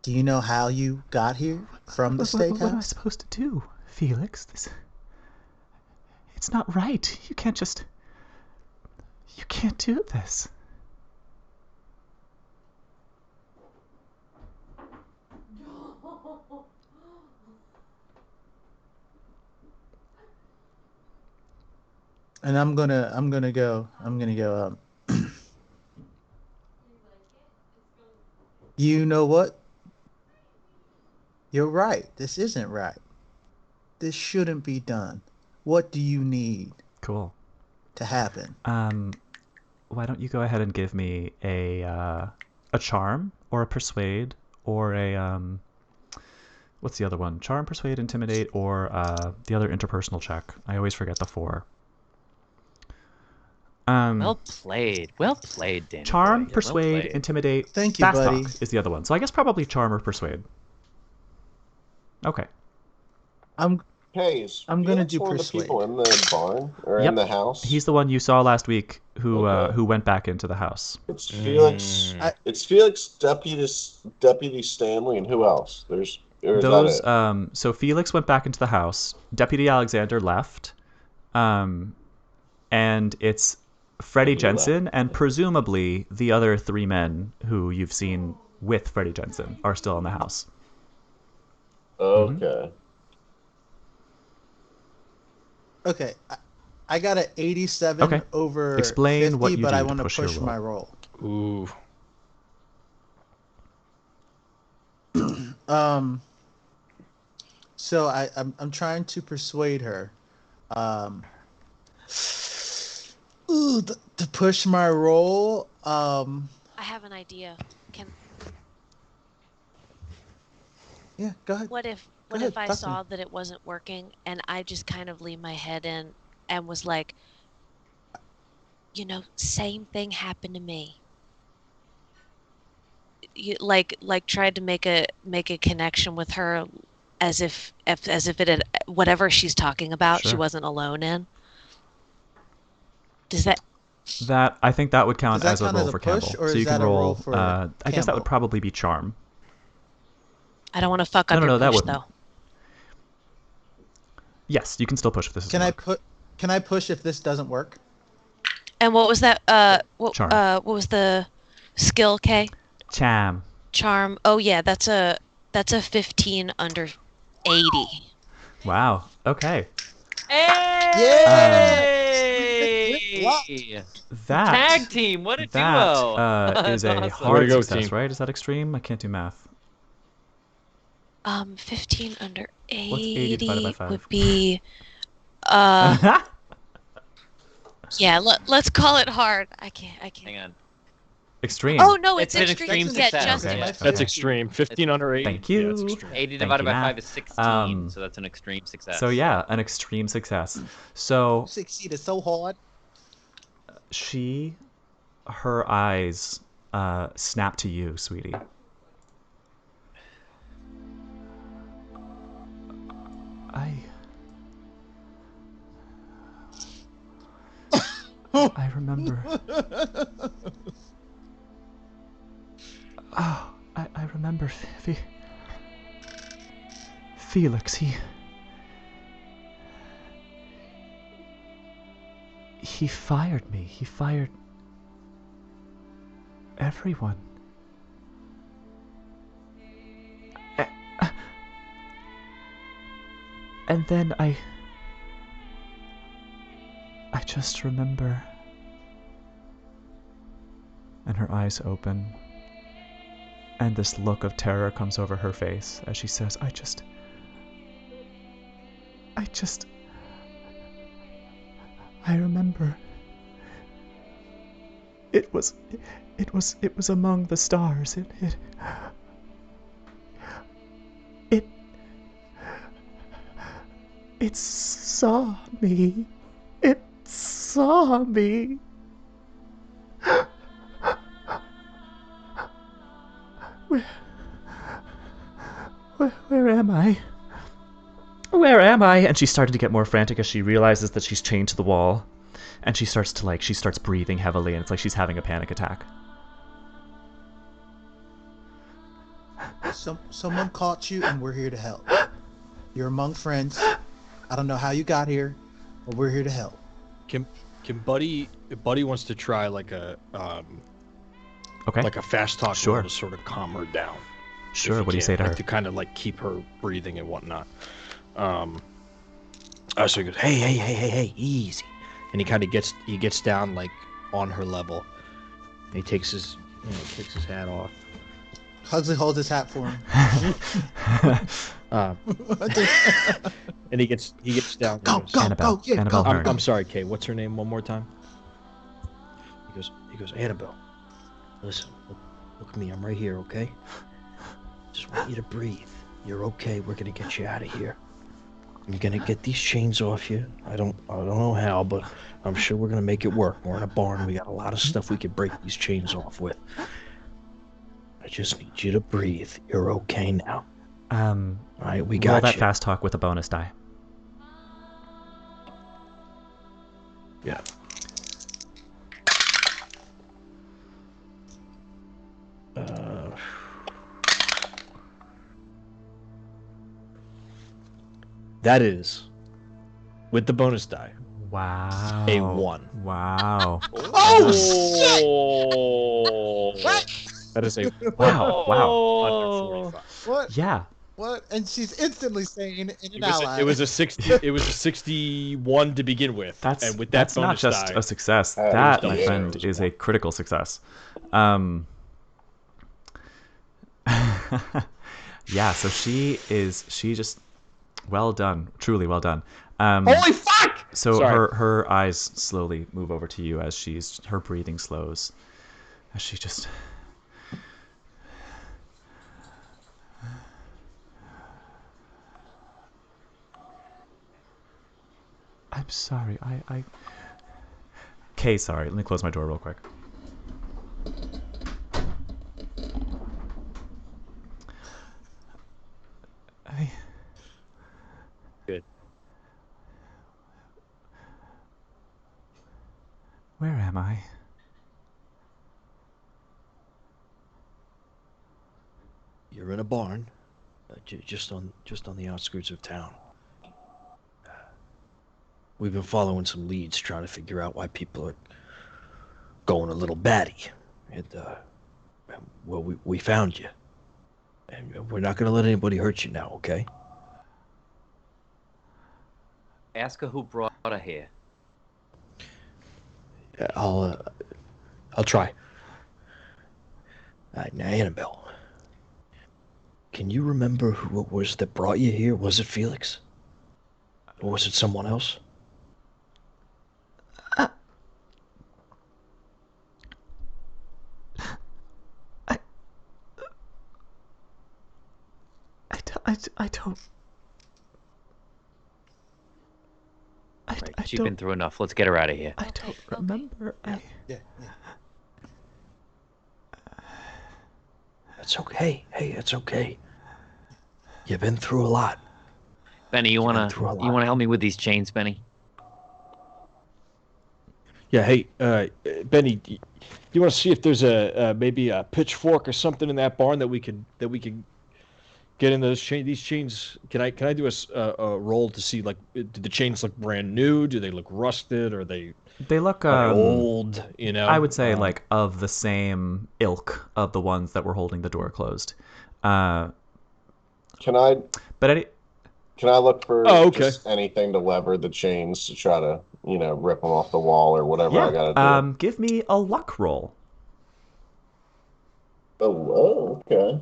Do you know how you got here from the steakhouse? What am I supposed to do, Felix? It's not right. You can't do this. And I'm gonna go. You know what? You're right. This isn't right. This shouldn't be done. What do you need? Cool. To happen? Why don't you go ahead and give me a charm or a persuade or a what's the other one? Charm, persuade, intimidate, or the other interpersonal check. I always forget the 4. Well played, Danny. Charm, boy. persuade, well intimidate. Thank you, fast buddy. talk is the other one. So I guess probably charm or persuade. Okay. I'm Hayes, I'm gonna do one of the persuade. people in the barn or in the house. He's the one you saw last week who went back into the house. It's Felix. It's Felix, Deputy Stanley, and who else? So Felix went back into the house. Deputy Alexander left. And it's Freddie Jensen and presumably the other 3 men who you've seen with Freddie Jensen are still in the house. Okay. Mm-hmm. Okay, I got an 87 over Explain 50, what you but do I to want to push your push roll. my roll. Ooh. So I'm trying to persuade her. To push my roll. I have an idea. Yeah, go ahead. What if I saw that it wasn't working and I just kind of leaned my head in and was like, same thing happened to me. You like tried to make a connection with her as if it had whatever she's talking about she wasn't alone in. Does that I think that would count as a roll for Campbell. So you can roll for I guess that would probably be charm. I don't want to fuck up your push though. Yes, you can still push if this doesn't work. Can I push if this doesn't work? And what was that? Charm. What was the skill, K? Charm. Oh yeah, that's a 15 under 80. Wow. Okay. Hey! That tag team. What a duo! Is a awesome. hard success, right? Is that extreme? I can't do math. 15 under 80, What's 80 divided by 5? Would be yeah, let's call it hard. I can't. Hang on. Extreme. Oh no, it's an extreme success. Justin. Okay. That's extreme. 15 under 80. Thank you. Yeah, that's extreme. 80 divided by 5 is 16, so that's an extreme success. So yeah, an extreme success. So succeeded so hard. Her eyes snap to you, sweetie. I remember. Oh, I remember Felix. He fired me. He fired everyone. And then I just remember. And her eyes open. And this look of terror comes over her face as she says, I remember. It was among the stars. It saw me. It saw me. Where am I? Where am I? And she started to get more frantic as she realizes that she's chained to the wall. And she starts breathing heavily, and it's like she's having a panic attack. Someone caught you, and we're here to help. You're among friends. I don't know how you got here, but we're here to help. Can Buddy wants to try like a like a fast talk to sort of calm her down. Sure. What do you say to her? To kind of like keep her breathing and whatnot. So he goes, hey, easy. And he kind of gets down like on her level. And he takes his hat off. Hugsley holds his hat for him. And he gets down. Go. Yeah, Annabelle. I'm sorry, Kay. What's her name? One more time. He goes, Annabelle. Listen, look at me. I'm right here, okay? Just want you to breathe. You're okay. We're gonna get you out of here. I'm gonna get these chains off you. I don't know how, but I'm sure we're gonna make it work. We're in a barn. We got a lot of stuff we could break these chains off with. I just need you to breathe. You're okay now. All right, we got roll that you. fast talk with a bonus die. Yeah. That is, with the bonus die. Wow. A 1. Wow. Oh shit! What? That is a wow. Wow. 145. What? Yeah. What? And she's instantly saying in an ally. It was a 60. It was a 61 to begin with. And with that that's not just die, a success. That, my friend, is a critical success. Yeah. So she just well done. Truly well done. Holy fuck! So her eyes slowly move over to you as her breathing slows, as she just. I'm sorry. Okay, sorry. Let me close my door real quick. Good. Where am I? You're in a barn, just on the outskirts of town. We've been following some leads, trying to figure out why people are going a little batty. And well, we found you, and we're not gonna let anybody hurt you now, okay? Ask her who brought her here. I'll try. Now, Annabelle, can you remember who it was that brought you here? Was it Felix? Or was it someone else? I don't. She's been through enough. Let's get her out of here. I don't remember. Yeah. That's okay. Hey, it's okay. You've been through a lot. Benny, you wanna help me with these chains, Benny? Yeah. Hey, Benny, you want to see if there's maybe a pitchfork or something in that barn that we could get in those chains? These chains. Can I do a roll to see, like, do the chains look brand new? Do they look rusted? Or they look old? You know. I would say like of the same ilk of the ones that were holding the door closed. Can I look for just anything to lever the chains to try to, rip them off the wall or whatever I gotta do? Give me a luck roll. Oh, okay.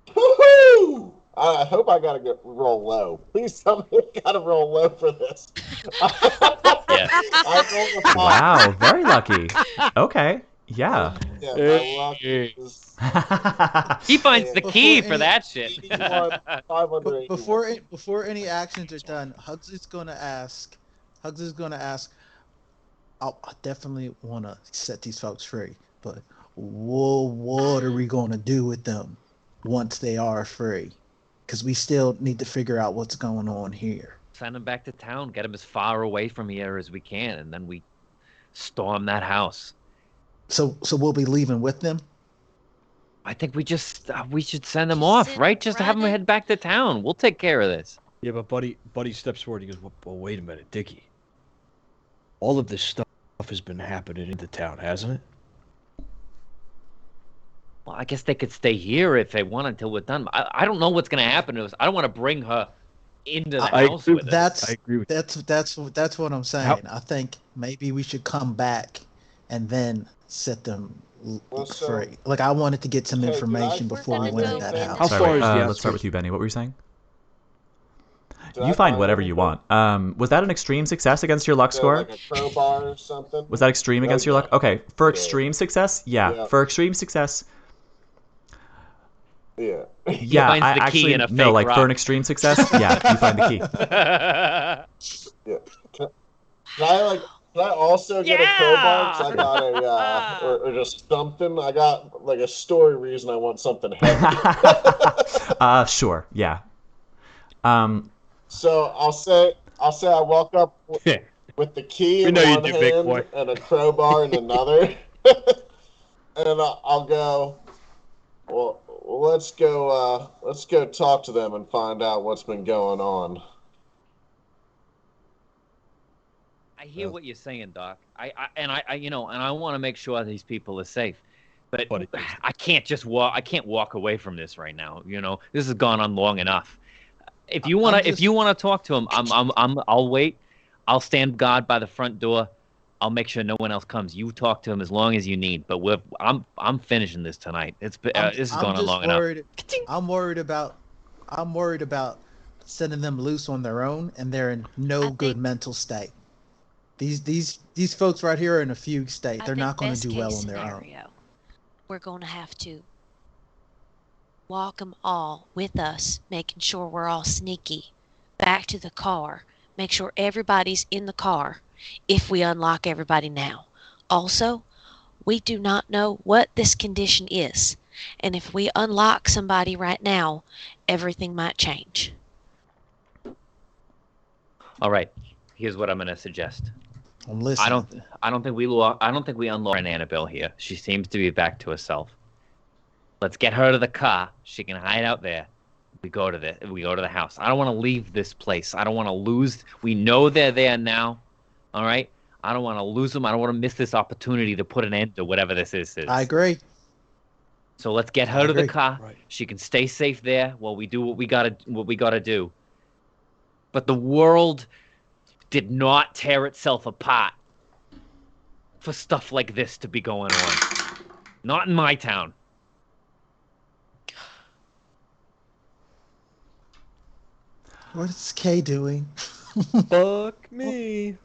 Woohoo! I hope I gotta roll low. Please tell me I gotta roll low for this. Yeah. Wow, very lucky. Okay, yeah. My luck is... He finds the key for that shit. Before any actions are done, Hugsley's gonna ask. I definitely want to set these folks free, but what are we gonna do with them once they are free? Because we still need to figure out what's going on here. Send them back to town. Get them as far away from here as we can, and then we storm that house. So we'll be leaving with them? I think we should send them off, right? Just to have them head back to town. We'll take care of this. Yeah, but Buddy steps forward. He goes, well, wait a minute, Dicky. All of this stuff has been happening in the town, hasn't it? Well, I guess they could stay here if they want until we're done. I don't know what's going to happen to us. I don't want to bring her into the house with us. I agree with that's what I'm saying. I think maybe we should come back and then set them free. Like, I wanted to get some information before we went in that house. How far is the let's start with you, Benny. What were you saying? You find whatever you want. Was that an extreme success against your luck score? Like a crowbar or something? Was that extreme against your luck? Okay, for extreme success, yeah. For extreme success, yeah. Yeah, finds the key actually in a no, fake like rock. for an extreme success, yeah, you find the key. Yeah. Can I also get a crowbar? 'Cause I got a or just something. I got like a story reason I want something heavy. Sure, yeah. So I'll say I walk up. with the key in one hand and a crowbar in another. And I'll go, well, let's go talk to them and find out what's been going on. I hear what you're saying, Doc. I want to make sure these people are safe. But I can't just walk. I can't walk away from this right now. This has gone on long enough. If you want to talk to him, I'll wait. I'll stand guard by the front door. I'll make sure no one else comes. You talk to him as long as you need. But I'm finishing this tonight. This has gone on long enough. I'm worried about sending them loose on their own, and they're in no good mental state. These folks right here are in a fugue state. They're not going to do well on their own. We're going to have to walk them all with us, making sure we're all sneaky, back to the car. Make sure everybody's in the car if we unlock everybody now. Also, we do not know what this condition is. And if we unlock somebody right now, everything might change. All right. Here's what I'm going to suggest. I'm listening. I don't think we unlock Annabelle here. She seems to be back to herself. Let's get her to the car. She can hide out there. We go to the house. I don't want to leave this place. I don't want to lose. We know they're there now. All right. I don't want to lose them. I don't want to miss this opportunity to put an end to whatever this is. I agree. So let's get her to the car. Right. She can stay safe there while we do what we gotta do. But the world did not tear itself apart for stuff like this to be going on. Not in my town. What is Kay doing? Fuck me.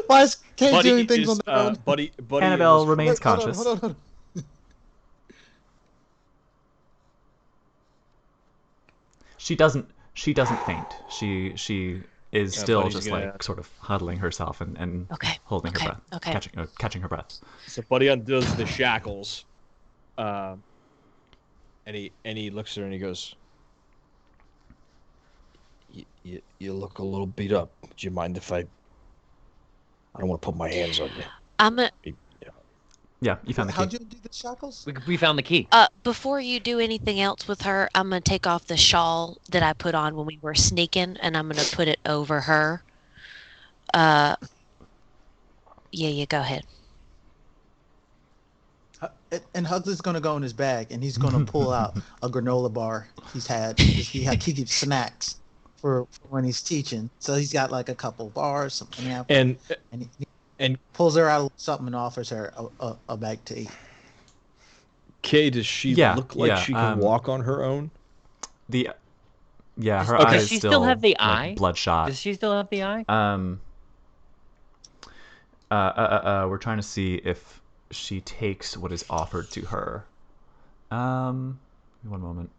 Why is Kay doing things on their own? Buddy Annabelle remains conscious. Hold on. She doesn't faint. She is still just sort of huddling herself and holding her breath, catching her breath. So Buddy undoes the shackles, and he looks at her and he goes, "You look a little beat up. Do you mind if I don't want to put my hands on you." Yeah, you found the key. How'd you do the shackles? We found the key. Before you do anything else with her, I'm going to take off the shawl that I put on when we were sneaking, and I'm going to put it over her. Yeah, go ahead. And Hugsley's going to go in his bag, and he's going to pull out a granola bar he's had. He keeps snacks for when he's teaching. So he's got like a couple bars, something apple. And pulls her out something and offers her a bag to eat. Kay, does she look like she can walk on her own? Her eye is still have the eye? Bloodshot. Does she still have the eye? We're trying to see if she takes what is offered to her. One moment.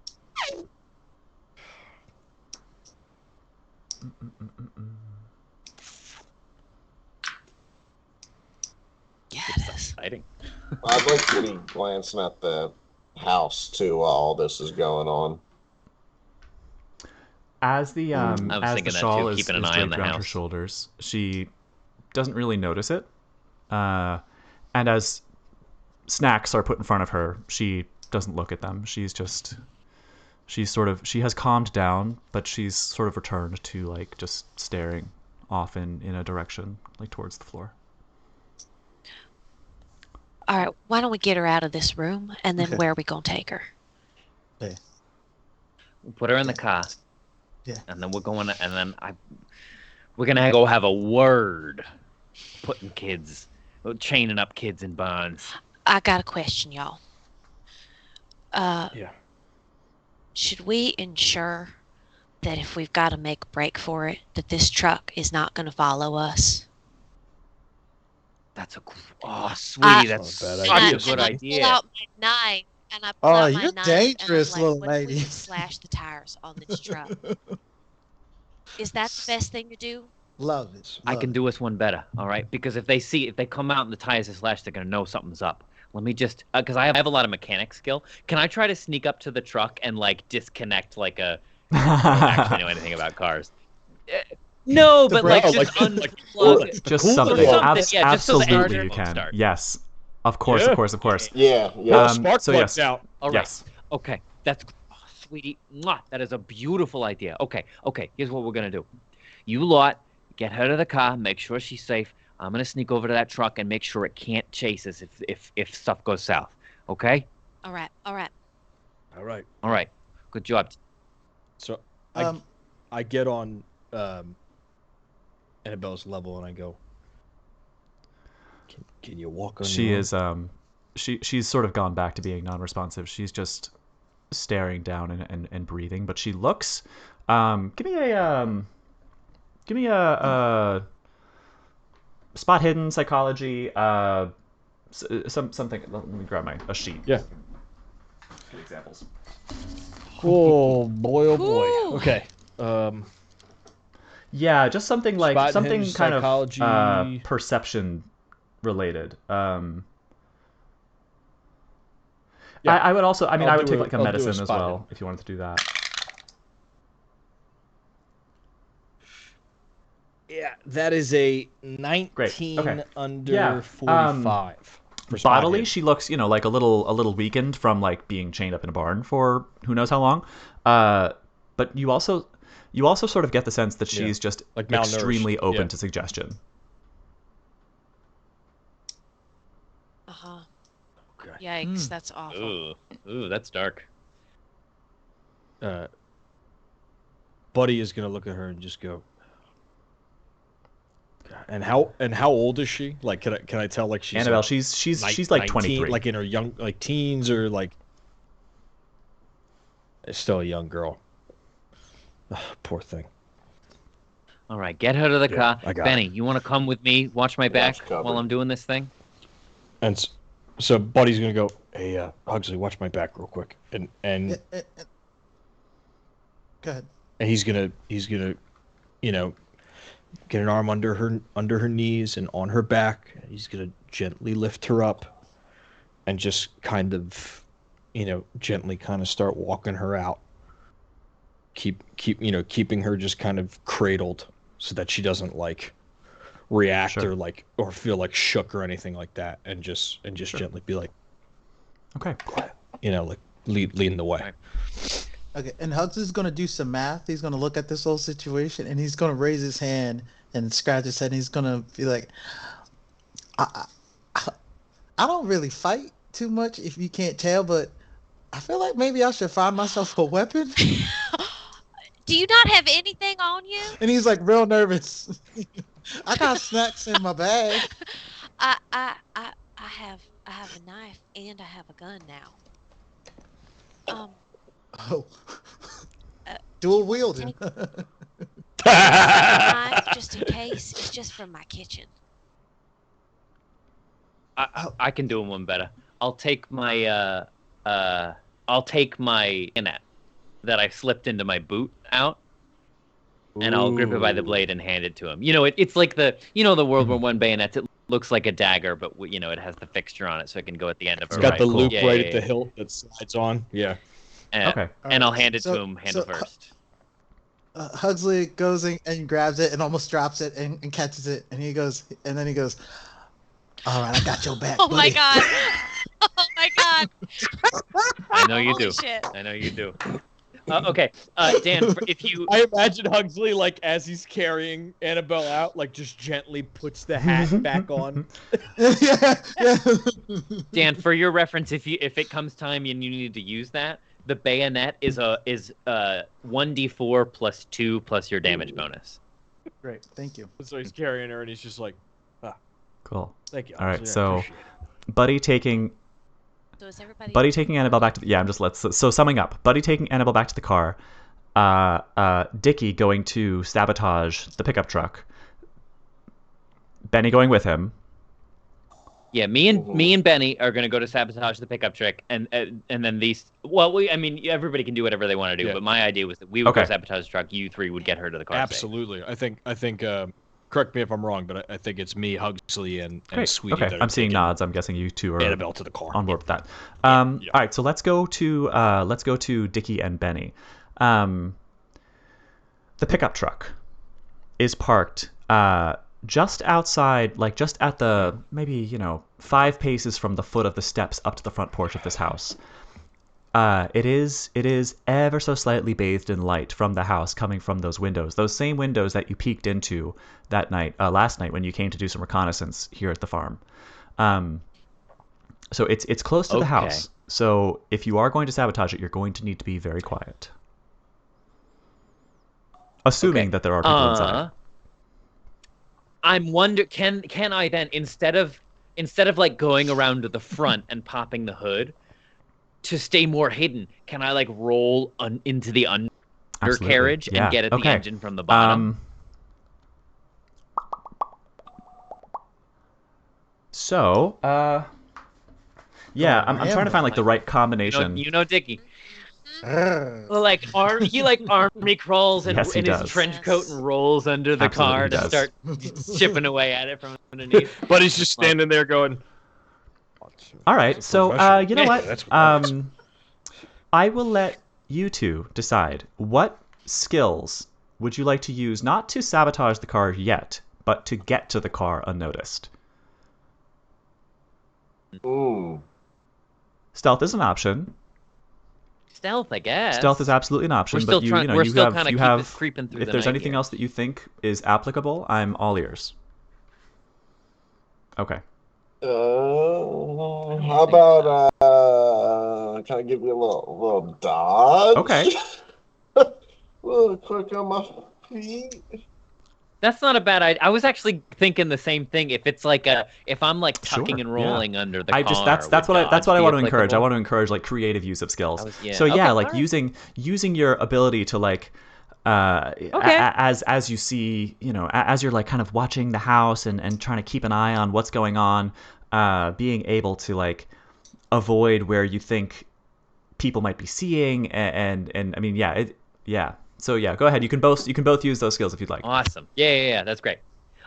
Yes. Exciting. I'd like to be glancing at the house too while all this is going on. As the shawl is keeping an eye on draped the around her house. shoulders, she doesn't really notice it. And as snacks are put in front of her, she doesn't look at them. She has calmed down, but she's sort of returned to like just staring off in a direction, like towards the floor. All right, why don't we get her out of this room, and then where are we going to take her? Okay. We'll put her in the car. Yeah. And then we're going to go have a word chaining up kids in barns. I got a question, y'all. Should we ensure that if we've got to make a break for it, that this truck is not going to follow us? Sweetie, that's such a good idea. I pull out my knife, and I pull out my you're knife, dangerous, and I'm like, little lady. What if we slash the tires on this truck? Is that the best thing to do? Love it. I can do us one better, all right? Because if they come out and the tires are slashed, they're going to know something's up. Let me just, because I have a lot of mechanic skill. Can I try to sneak up to the truck and like disconnect like a? I don't actually know anything about cars. No, The but brake? like Oh, just like- unplug. Just Cool. something. Or something, yeah, just so the Absolutely, engine you won't can. start. Yes, of course, Yeah. of course, of course. Yeah. Well, Um, spark so plugs yes. out. All right. Yes. Okay, that's sweetie. Mwah, that is a beautiful idea. Okay. Here's what we're gonna do. You lot get her to the car. Make sure she's safe. I'm gonna sneak over to that truck and make sure it can't chase us if stuff goes south. Okay. All right. All right. Good job. So Um, I get on Annabelle's level and I go, can you walk on She your is she's sort of gone back to being non-responsive. She's just staring down and breathing, but she looks give me a spot hidden psychology something. Let me grab a sheet. Yeah. Good examples. Oh boy, oh boy. Ooh. Okay. Yeah, just something like Spot something hidden kind psychology. of perception related. Yeah. I would also. I mean, I'll I would do take a- like a I'll do a medicine as spot well hidden. if you wanted to do that. Yeah, that is a 19 Okay. under Yeah, 45. for spot Bodily, hidden. she looks, like a little weakened from like being chained up in a barn for who knows how long. But you also sort of get the sense that she's just like malnourished. extremely open Yeah. to suggestion. Uh-huh. Okay. Yikes, that's awful. Ooh, that's dark. Buddy is gonna look at her and just go. And how old is she? Like, can I tell? Like, she's Annabelle, like she's like 19, 23. like in her young teens or like. It's still a young girl. Ugh, poor thing. All right, get her to the car. I got Benny, you want to come with me? Watch my back cover. while I'm doing this thing. And so Buddy's gonna go. Hey, Hugsley, watch my back real quick. And Go ahead. and he's gonna get an arm under her knees and on her back. He's gonna gently lift her up and just kind of gently kind of start walking her out. Keeping her just kind of cradled so that she doesn't like react Sure. or feel like shook or anything like that, and just Sure. gently be like, Okay. like leading the way. Right. Okay, and Hugsley's gonna do some math. He's gonna look at this whole situation, and he's gonna raise his hand and scratch his head. And he's gonna be like, I don't really fight too much, if you can't tell, but I feel like maybe I should find myself a weapon." Do you not have anything on you? And he's like real nervous. I got snacks in my bag. I have a knife and I have a gun now. Oh, dual wielding. Knife, just in case. It's just from my kitchen. I can do one better. I'll take my bayonet that I slipped into my boot out, and I'll grip it by the blade and hand it to him. It's like the World War I bayonets. It looks like a dagger, but it has the fixture on it, so it can go at the end of it. It's got the cool. loop Yeah, right yeah, at the yeah. hilt that slides on. Yeah. Okay. And I'll hand it to him So- first. Hugsley goes and grabs it and almost drops it and catches it, and then he goes, "All right, I got your back." Oh my buddy." god! Oh my god! I know you Holy do. shit. I know you do. Okay, Dan, if you I imagine Hugsley, like, as he's carrying Annabelle out, like, just gently puts the hat back on. yeah. Dan, for your reference, if it comes time and you need to use that, the bayonet is 1d4 plus 2 plus your damage bonus. Great, thank you. So he's carrying her, and he's just like, Cool. thank you. All right, Hugsley, I so appreciate it." Buddy taking So is everybody? taking Annabelle back to so summing up, Buddy taking Annabelle back to the car, Dicky going to sabotage the pickup truck, Benny going with him. Yeah, me and Benny are gonna go to sabotage the pickup truck, and then these. Well, everybody can do whatever they want to do, Yeah. but my idea was that we would go Okay. sabotage the truck. You three would get her to the car. safe. Absolutely. I think. Correct me if I'm wrong, but I think it's me, Hugsley, and Great. Sweetie. Okay, that are I'm seeing taking nods. I'm guessing you two are Annabelle to the car. on board with that. Yeah. All right, so let's go to Dicky and Benny. The pickup truck is parked just outside, like just at the maybe 5 paces from the foot of the steps up to the front porch of this house. It is ever so slightly bathed in light from the house coming from those windows, those same windows that you peeked into that night, last night when you came to do some reconnaissance here at the farm. So it's close to the house. So if you are going to sabotage it, you're going to need to be very quiet. Assuming that there are people inside. I'm can I then instead of like going around to the front and popping the hood to stay more hidden, can I like roll into the undercarriage and get at the engine from the bottom? I'm trying to find like the right combination. You know Dicky. Like army crawls in his trench coat and rolls under the car to start chipping away at it from underneath. But he's just standing there going. All right, so you know what? I will let you two decide what skills would you like to use, not to sabotage the car yet, but to get to the car unnoticed. Ooh. Stealth is an option. Stealth, I guess. Stealth is absolutely an option, we're but you have creeping through if there's anything else that you think is applicable, I'm all ears. Okay. How about can I give you a little dodge? Okay. A little quick on my feet. That's not a bad idea. I was actually thinking the same thing. If it's like if I'm like tucking and rolling under the car. That's what I want to encourage. I want to encourage like creative use of skills. Using your ability to like as you see, as you're like kind of watching the house and trying to keep an eye on what's going on, being able to like avoid where you think people might be seeing and I mean So yeah, go ahead. You can both use those skills if you'd like. Awesome. Yeah. That's great.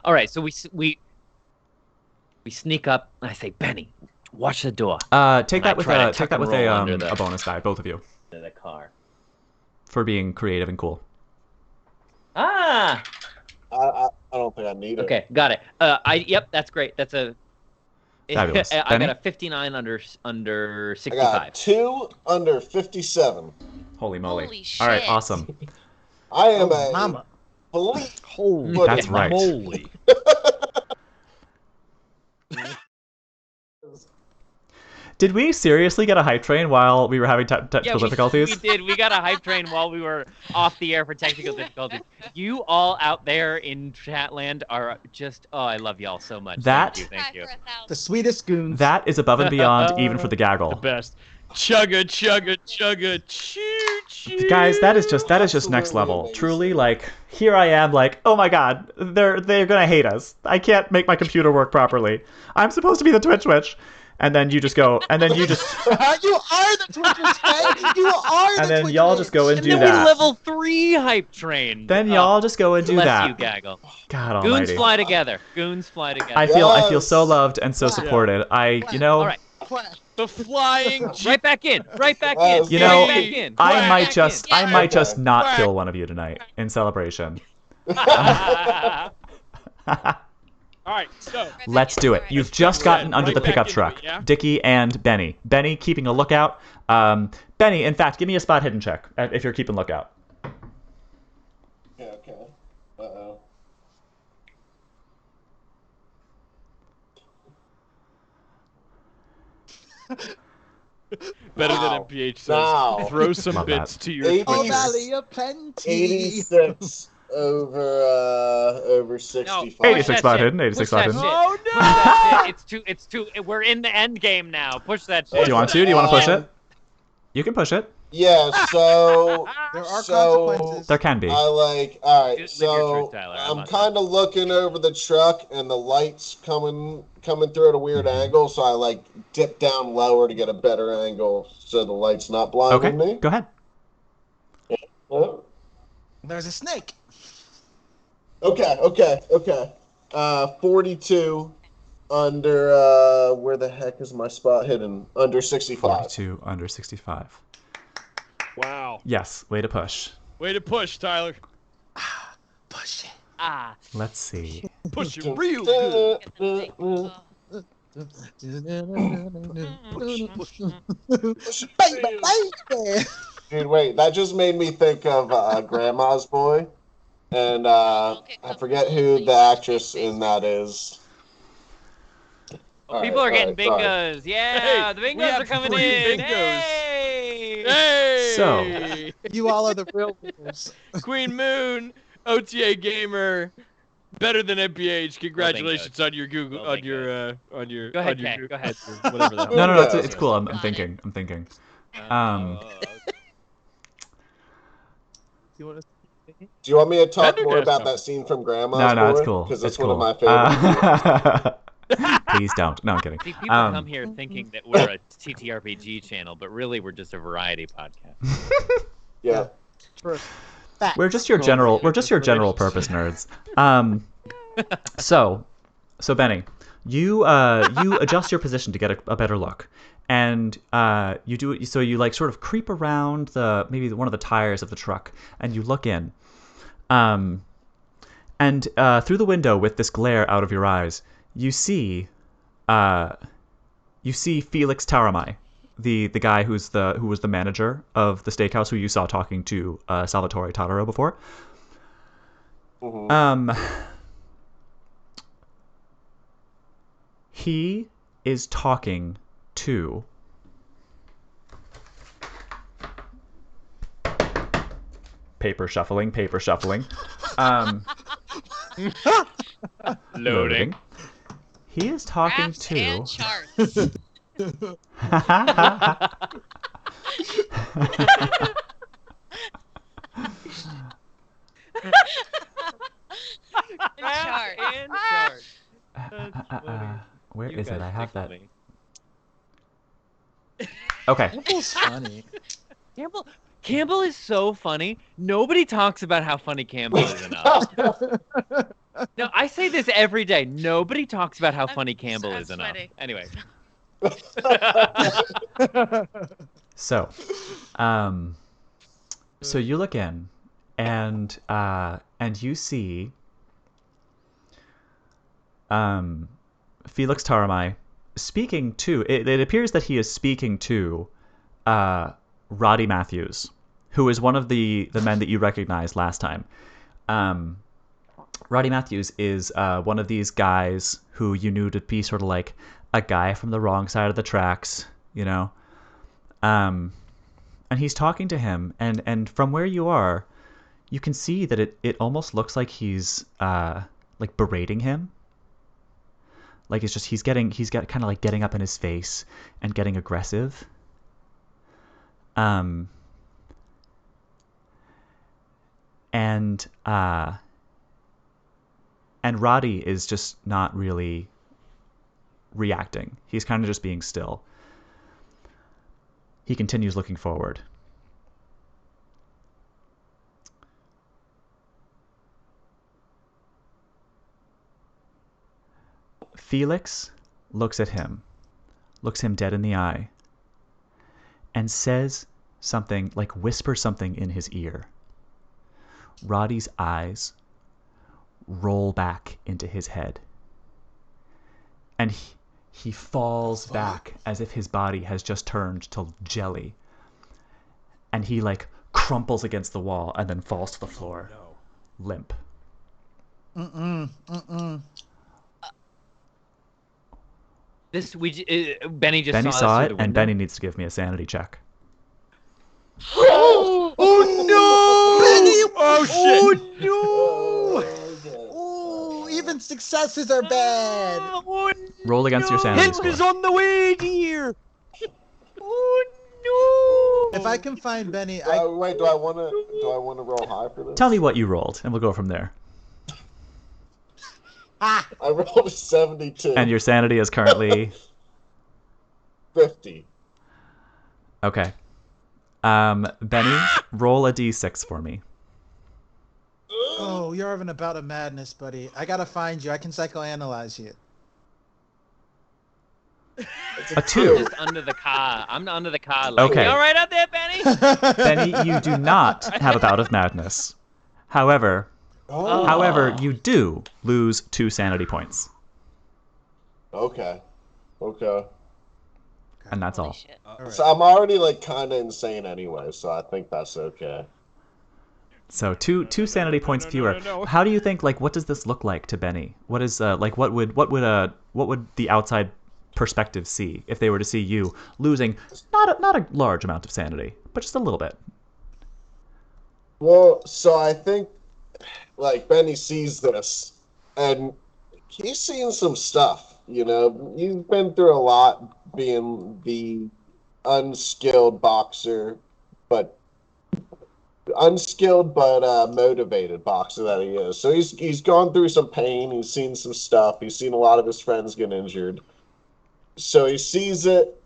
All right, so we sneak up and I say, Benny, watch the door. Take that with a bonus die, both of you. The car. For being creative and cool. I don't think I need it. Okay, got it. That's great. That's a. Fabulous. I got a 59 under 65. I got 2 under 57. Holy moly! Holy shit. All right, awesome. I am a police. Holy, that's right. Moly. Did we seriously get a hype train while we were having technical difficulties? We did. We got a hype train while we were off the air for technical difficulties. You all out there in Chatland are just... Oh, I love y'all so much. Thank you. The sweetest goons. That is above and beyond even for the gaggle. The best. Chugga, choo, choo. Guys, that is just next level. Amazing. Truly, like, here I am, like, oh my god, they're gonna hate us. I can't make my computer work properly. I'm supposed to be the Twitch. And then you just go, and then you just... You are the Twitch, man! You are the And then Twitch y'all just go and do then that. we level 3 hype train. Then y'all just go and do bless that. you, Gaggle. God almighty. Goons fly together. I feel so loved and so supported. All right. The flying... Right back in. Right back in. I might just not kill one of you tonight in celebration. All right, so... Let's do it. You've just gotten under the pickup truck. Dicky and Benny. Benny keeping a lookout. Benny, in fact, give me a spot hidden check if you're keeping lookout. Okay. Uh-oh. Better than MPH says. Throw some Love bits that. to your Twitch. Valley of Plenty. 86 over 65. 86 spot hidden. 86 spot hidden. Oh no! Push that shit. It's too. We're in the end game now. Push that shit. Do you want to? Do you want to push it? You can push it. Yeah, so... There are consequences. There can be. Alright, so Tyler. I'm kind of looking over the truck and the light's coming through at a weird angle, so I dip down lower to get a better angle so the light's not blinding me. Go ahead. Oh. There's a snake. Okay. 42 under, where the heck is my spot hidden? Under 65. 42 under 65. Wow. Yes, way to push. Way to push, Tyler. Push it. Let's see. Push it real good. Dude, wait, that just made me think of Grandma's Boy, and I forget who the actress in that is. People are getting bingos. Sorry. Yeah, the bingos are coming in. Bingos. Hey! So you all are the real winners. Queen Moon, OTA gamer, better than MPH. Congratulations on your Google, on your. Go ahead, Kat. Go ahead. Whatever that. No, it's cool. I'm thinking. Do you want me to talk more about that scene from Grandma's No, Boy? it's cool. Because it's cool. one of my favorites. Please don't. No, I'm kidding. See, people come here thinking that we're a TTRPG channel, but really we're just a variety podcast. Yeah. We're just your general purpose nerds. So Benny, you adjust your position to get a better look, and you do so you like sort of creep around maybe one of the tires of the truck, and you look in, and through the window with this glare out of your eyes, you see Felix Taramai, the guy who was the manager of the steakhouse who you saw talking to Salvatore Totaro before. Mm-hmm. He is talking to paper shuffling. Loading. He is talking Graphs to and charts. And charts. Where is it? I have that. Okay. Campbell's funny. Campbell is so funny. Nobody talks about how funny Campbell is enough. No, I say this every day. Nobody talks about how funny Campbell is enough. Sweating. Anyway. So you look in, and you see Felix Taramai speaking to. It appears that he is speaking to Roddy Matthews, who is one of the men that you recognized last time. Roddy Matthews is one of these guys who you knew to be sort of like a guy from the wrong side of the tracks, you know. And he's talking to him, and from where you are, you can see that it almost looks like he's like berating him. Like it's just he's kind of like getting up in his face and getting aggressive. And Roddy is just not really reacting. He's kind of just being still. He continues looking forward. Felix looks at him, looks him dead in the eye, and says something, like whispers something in his ear. Roddy's eyes roll back into his head, and he falls back as if his body has just turned to jelly, and he like crumples against the wall and then falls to the floor, limp. Benny saw it, and Benny needs to give me a sanity check. Oh no! Benny! Oh shit! Oh no! Oh, even successes are bad. Oh, Roll against your sanity Help score. is on the way, dear. Oh no! If I can find Benny, Wait, do I want to roll high for this? Tell me what you rolled, and we'll go from there. I rolled a 72. And your sanity is currently 50. Okay. Benny, roll a d6 for me. Oh, you're having a bout of madness, buddy. I gotta find you. I can psychoanalyze you. A 2. Just under the car. I'm under the car. Like, Okay. You all right out there, Benny? Benny, you do not have a bout of madness. However, Oh. However, you do lose 2 sanity points. Okay. And that's Holy all. shit. Right. So I'm already like kind of insane anyway, so I think that's okay. So two sanity points fewer. How do you think? Like, what does this look like to Benny? What is like? What would the outside perspective see if they were to see you losing not a large amount of sanity, but just a little bit? Well, so I think like Benny sees this, and he's seen some stuff. You know, he's been through a lot, being the unskilled boxer, but motivated boxer that he is. So he's gone through some pain. He's seen some stuff. He's seen a lot of his friends get injured. So he sees it,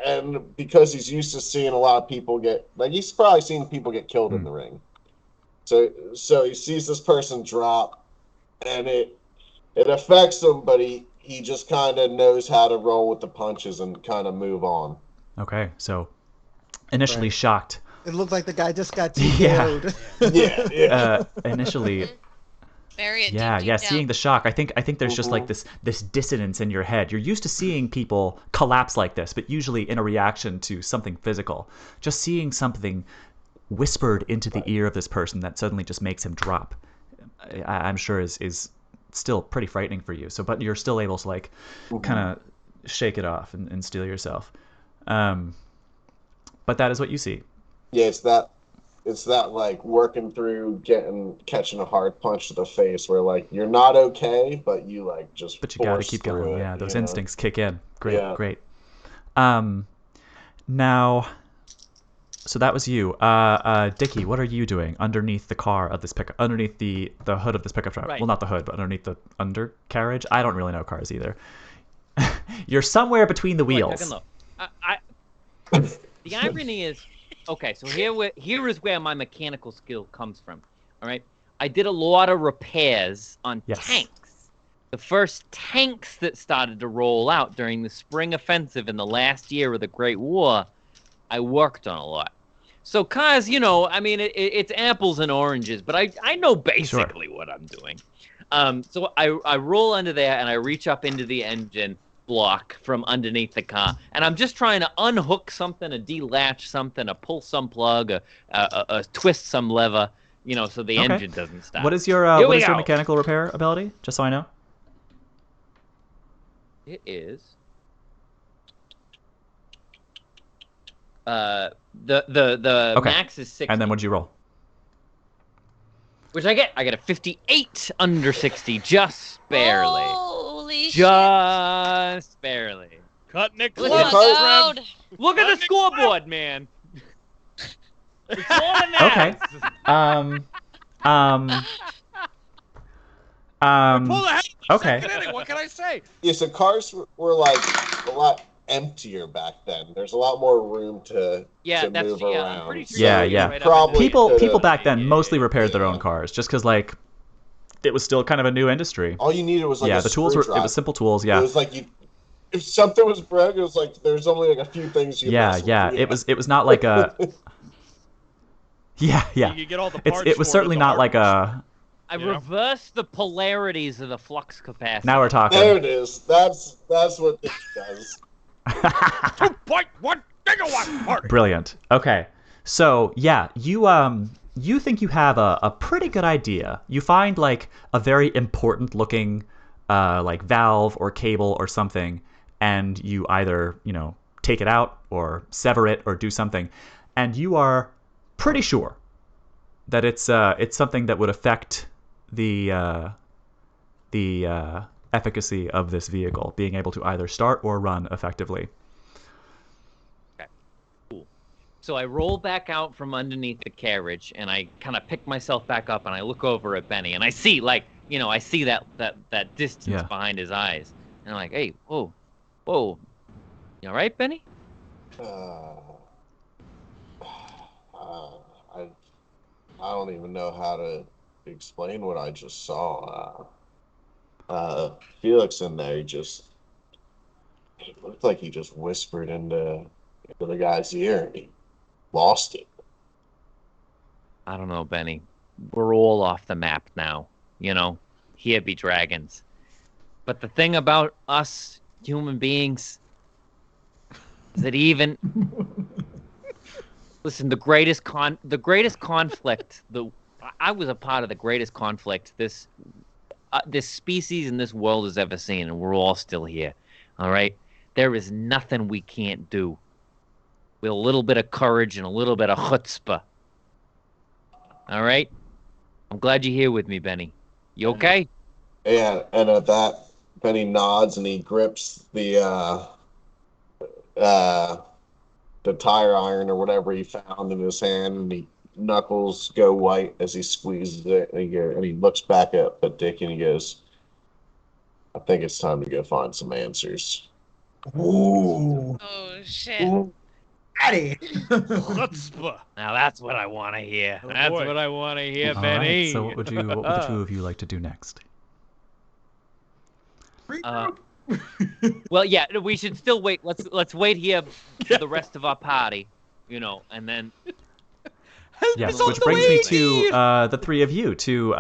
and because he's used to seeing a lot of people get, like, he's probably seen people get killed in the ring. So he sees this person drop, and it affects him, but he just kind of knows how to roll with the punches and kind of move on. Okay, so initially shocked. It looked like the guy just got TKO'd. Yeah. Initially. Bury it Yeah, deep down. seeing the shock. I think there's just like this dissonance in your head. You're used to seeing people collapse like this, but usually in a reaction to something physical. Just seeing something whispered into the ear of this person that suddenly just makes him drop, I'm sure is still pretty frightening for you. So, but you're still able to like kind of shake it off and steel yourself. But that is what you see. Yeah, it's that like working through catching a hard punch to the face where like you're not okay, but you like just But you gotta keep going. Yeah, those instincts kick in. Great. Now, so that was you. Dicky, what are you doing underneath the car of this pickup? Underneath the hood of this pickup truck? Right. Well, not the hood, but underneath the undercarriage. I don't really know cars either. You're somewhere between the wheels. The irony is, okay, so here is where my mechanical skill comes from. All right, I did a lot of repairs on tanks. The first tanks that started to roll out during the spring offensive in the last year of the Great War, I worked on a lot. So cars, you know, I mean, it's apples and oranges, but I know basically what I'm doing. So I roll under there and I reach up into the engine block from underneath the car, and I'm just trying to unhook something, to delatch something, to pull some plug, twist some lever, you know, so the engine doesn't stop. What is your mechanical repair ability? Just so I know. It is the max is 60. And then what'd you roll? Which I get a 58 under 60, just barely. Holy Just barely. Cutting it shit. close, Look Look at the scoreboard, man. It's more than that. Pull the head okay. second inning. What can I say? Yeah, so cars were like a lot emptier back then. There's a lot more room to move around. I'm pretty sure. Yeah. Probably people back then mostly repaired their own cars, just because like it was still kind of a new industry. All you needed was like the tools were. It was simple tools. Yeah. It was like if something was broke, it was like there's only like a few things you. It was not like a. Yeah. You get all the parts it was certainly not like a. I reversed the polarities of the flux capacity. Now we're talking. There it is. That's what this does. 2.1 gigawatt party. Brilliant. Okay. So, yeah, you think you have a pretty good idea. You find like a very important looking like valve or cable or something, and you either, take it out or sever it or do something, and you are pretty sure that it's something that would affect the efficacy of this vehicle, being able to either start or run effectively. Okay, cool. So I roll back out from underneath the carriage, and I kind of pick myself back up, and I look over at Benny, and I see, I see that distance behind his eyes, and I'm like, hey, whoa, you all right, Benny? I don't even know how to explain what I just saw. Felix in there, it looked like he just whispered into the guy's ear and he lost it. I don't know, Benny. we're all off the map now. You know, here be dragons. But the thing about us human beings is that even listen, the greatest conflict. I was a part of the greatest conflict this species and this world has ever seen, and we're all still here. All right, there is nothing we can't do with a little bit of courage and a little bit of chutzpah. All right, I'm glad you're here with me, Benny. You okay? Yeah, and at that, Benny nods and he grips the tire iron or whatever he found in his hand, and he knuckles go white as he squeezes it, and he looks back at Dick and he goes, "I think it's time to go find some answers." Ooh. Oh shit. Ooh. Daddy. Chutzpah. Now that's what I want to hear. Oh, That's boy. what I want to hear, All Benny. right, so what would the two of you like to do next? Well, yeah, we should still wait. Let's wait here for the rest of our party, you know, and then. Yes, which brings me to the three of you, to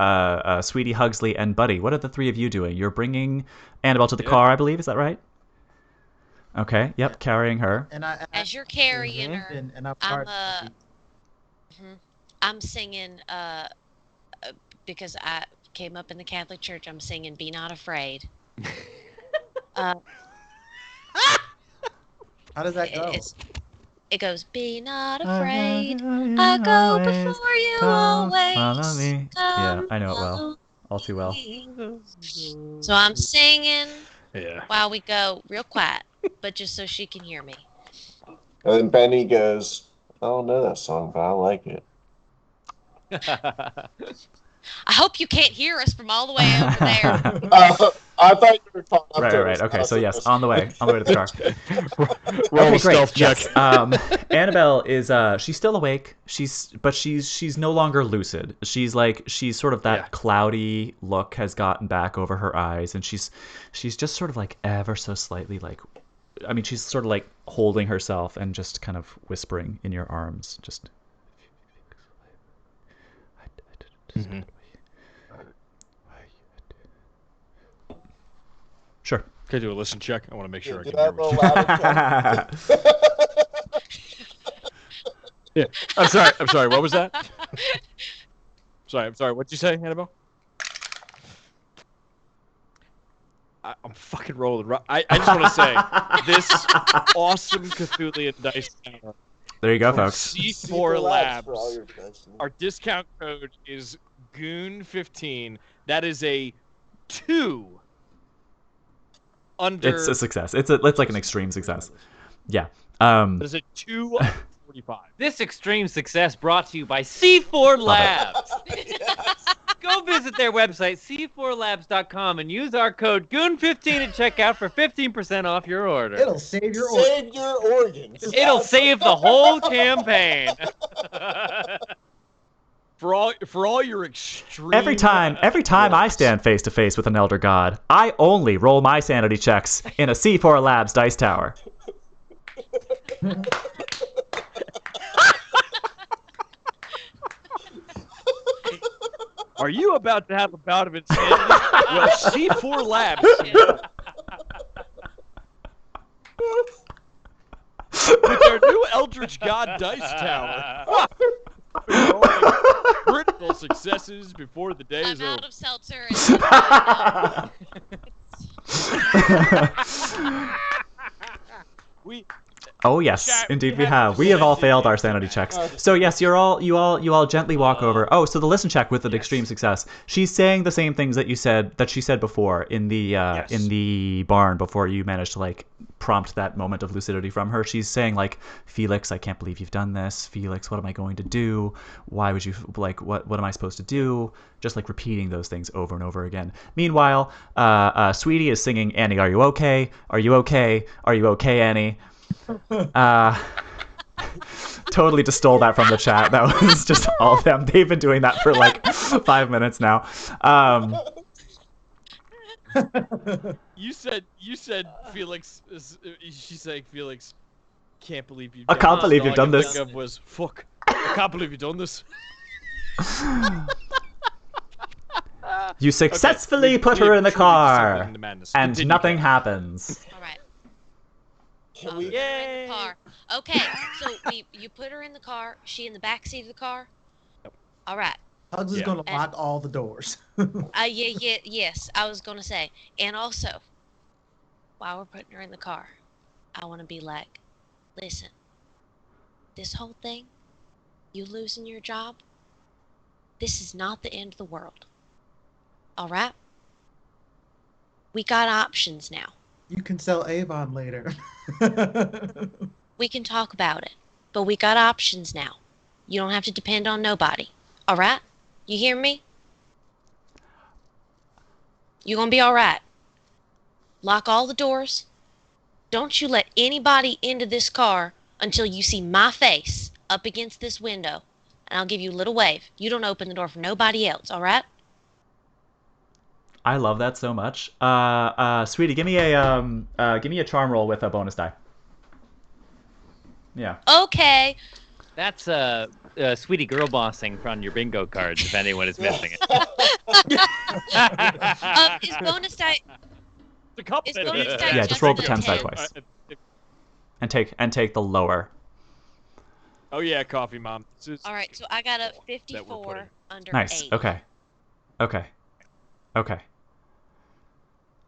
Sweetie, Hugsley, and Buddy. What are the three of you doing? You're bringing Annabelle to the car, I believe. Is that right? Okay. Yep, carrying her. And As you're carrying her, and I'm singing because I came up in the Catholic Church. I'm singing "Be Not Afraid." How does that go? It goes, "Be not afraid, I go before you always." Follow me. Yeah, I know it well. All too well. So I'm singing Yeah. while we go real quiet, but just so she can hear me. And then Benny goes, "I don't know that song, but I like it." I hope you can't hear us from all the way over there. I thought you were talking up to Right. us. Okay, so yes, on the way to the car. Roll Okay, a stealth great. check. Yes. Annabelle is she's still awake. She's no longer lucid. She's sort of that cloudy look has gotten back over her eyes, and she's just sort of like ever so slightly she's sort of like holding herself and just kind of whispering in your arms, just. Mm-hmm. Sure. Can I do a listen check? I want to make sure I Do can hear that what little louder check. Yeah. I'm sorry. What was that? I'm sorry. What'd you say, Annabelle? I'm fucking rolling. I just want to say this awesome Cthulhu dice tower. There you go, folks. C4 Labs. For all your dice. Our discount code is Goon15. That is a 2 under. It's a success. It's like an extreme success. Yeah. That is a 2 under 45. This extreme success brought to you by C4 Labs. Go visit their website, c4labs.com, and use our code Goon15 at checkout for 15% off your order. It'll save your organ. Save your organs. It'll save the whole campaign. For all your extreme. Every time I stand face to face with an elder god, I only roll my sanity checks in a C4 Labs dice tower. Are you about to have a bout of insanity? Well, C4 Labs. With their new Eldritch God dice tower. Critical successes before the day is I'm over. out of seltzer. Oh yes, indeed we have. We have all failed our sanity checks. So yes, you all gently walk over. Oh, so the listen check with an extreme success. She's saying the same things that she said before in the barn before you managed to like prompt that moment of lucidity from her. She's saying like, Felix, I can't believe you've done this. Felix, what am I going to do? Why would you like what am I supposed to do? Just like repeating those things over and over again. Meanwhile, Sweetie is singing, Annie, are you okay? Are you okay? Are you okay, Annie? Totally just stole that from the chat. That was just all of them. They've been doing that for like 5 minutes now. You said Felix. She's saying Felix can't believe you. I can't believe you've done this. Was fuck. I can't believe you've done this. You successfully put her in the car, and nothing happens. All right. Can we? Put her in the car. Okay, so you put her in the car. She in the back seat of the car. All right. Hugs is gonna lock all the doors. Yes. I was gonna say, and also, while we're putting her in the car, I want to be like, listen, this whole thing, you losing your job, this is not the end of the world. All right? We got options now. You can sell Avon later. We can talk about it, but we got options now. You don't have to depend on nobody. All right? You hear me? You're gonna be all right. Lock all the doors. Don't you let anybody into this car until you see my face up against this window, and I'll give you a little wave. You don't open the door for nobody else, all right? I love that so much. Sweetie, give me a charm roll with a bonus die. Yeah. Okay. That's Sweetie girl bossing on your bingo cards, if anyone is missing it. Is bonus die? Yeah, just roll the 10 side twice. And take the lower. Oh yeah, coffee mom. All right, so I got a 54 under nice. 80. Okay.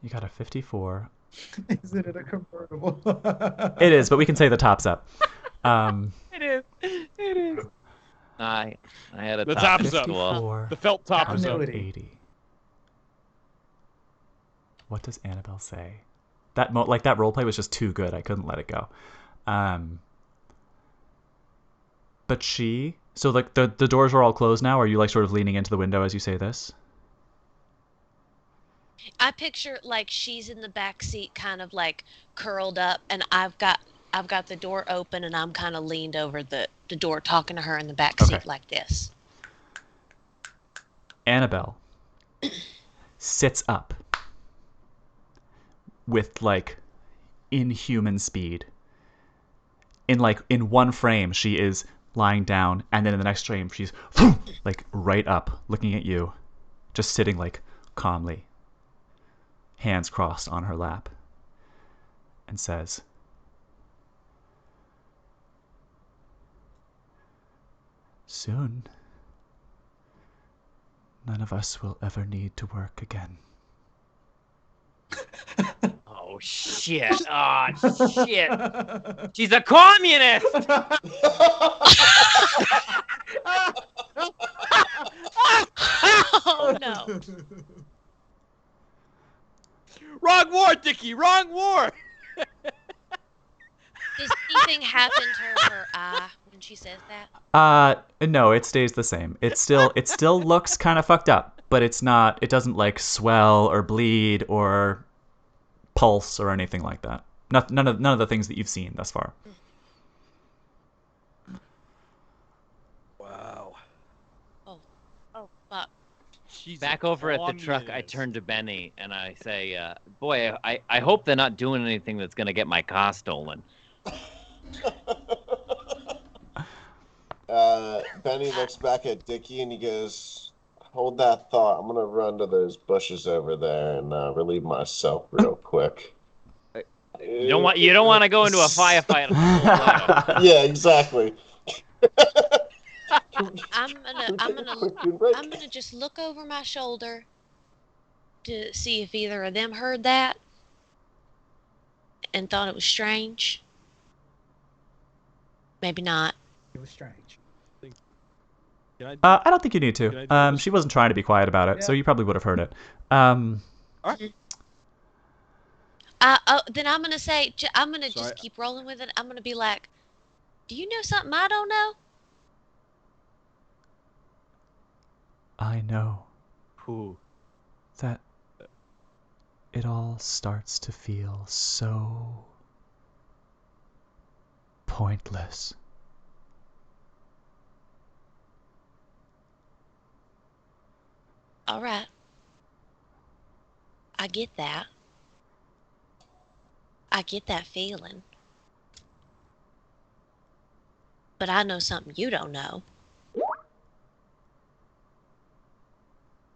You got a 54. Isn't it a convertible? It is, but we can say the top's up. It is. I had a the top top's up. The felt top is up. 80. What does Annabelle say? That roleplay was just too good. I couldn't let it go. But so like the doors are all closed now. Are you like sort of leaning into the window as you say this? I picture like she's in the back seat, kind of like curled up, and I've got the door open, and I'm kind of leaned over the door, talking to her in the back seat like this. Annabelle sits up with like inhuman speed. In one frame, she is lying down, and then in the next frame, she's like right up, looking at you, just sitting like calmly, hands crossed on her lap, and says, "Soon, none of us will ever need to work again." Oh shit! She's a communist. Oh no! Wrong war, Dicky. Wrong war. Does anything happen to her eye when she says that? No, it stays the same. It still looks kind of fucked up, but it's not. It doesn't like swell or bleed or pulse or anything like that. None of the things that you've seen thus far. Wow. Oh, fuck. She's Back over at the truck, I turn to Benny and I say, "Boy, I hope they're not doing anything that's gonna get my car stolen." Benny looks back at Dicky and he goes, "Hold that thought. I'm gonna run to those bushes over there and relieve myself real quick." You don't want to go into a firefight. Yeah, exactly. I'm gonna just look over my shoulder to see if either of them heard that and thought it was strange. Maybe not. It was strange. I don't think you need to. She wasn't trying to be quiet about it, so you probably would have heard it. Then I'm gonna say, just keep rolling with it. I'm gonna be like, "Do you know something I don't know?" I know. Who? That it all starts to feel so pointless. All right. I get that. I get that feeling. But I know something you don't know.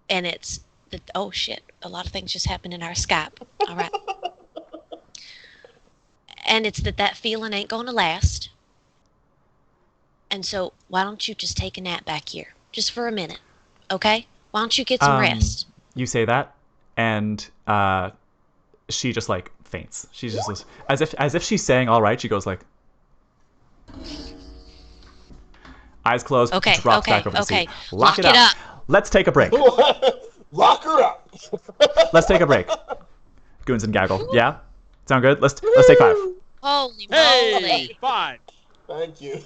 And it's that oh shit, a lot of things just happened in our Skype. All right. And it's that feeling ain't gonna last. And so why don't you just take a nap back here? Just for a minute. Okay? Why don't you get some rest? You say that, and she just like faints. She's just as if she's saying all right, she goes like eyes closed, drops back over the seat. Lock it up. Let's take a break. Lock her up. Let's take a break. Goons and Gaggle. Yeah? Sound good? Let's take 5. Holy Hey, moly. 5. Thank you.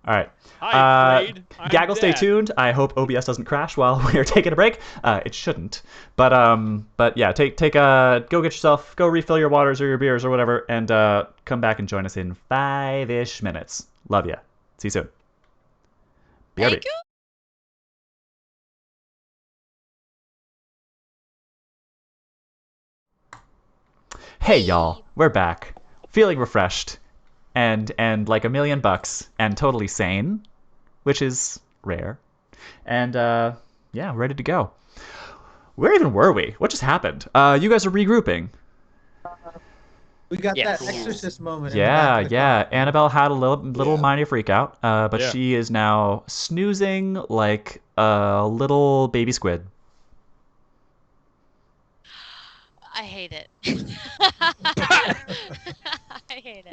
All right. Hi, Braid. I'm Gaggle, stay dead. tuned. I hope OBS doesn't crash while we are taking a break. It shouldn't. But yeah, go get yourself, go refill your waters or your beers or whatever, and come back and join us in 5-ish minutes. Love ya. See you soon. BRB. Thank you. Hey y'all, we're back. Feeling refreshed. And like $1,000,000 and totally sane, which is rare. And yeah, ready to go. Where even were we? What just happened? You guys are regrouping. We got Yeah, that cool. exorcist moment. Yeah. Annabelle had a little minor freak out, but Yeah. she is now snoozing like a little baby squid. I hate it. I hate it.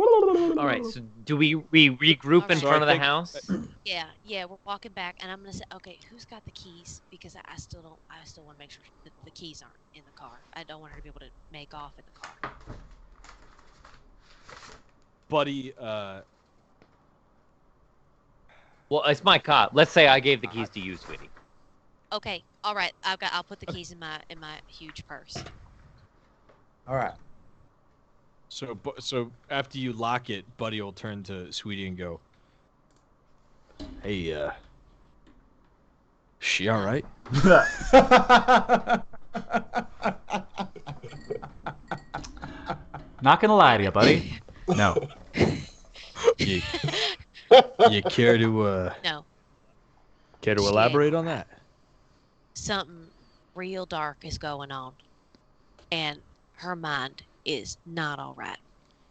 All right, so do we regroup in Alright. front of the So I think- house? Yeah, we're walking back, and I'm gonna say, okay, who's got the keys? Because I still want to make sure that the keys aren't in the car. I don't want her to be able to make off in the car. Buddy, Well, it's my car. Let's say I gave the keys to you, sweetie. Okay, all right. I'll put the keys in my huge purse. All right. so after you lock it, Buddy will turn to Sweetie and go, "Hey, she all right?" Not gonna lie to you, buddy. No. You, you care to No, elaborate on that? something real dark is going on, and her mind is not all right.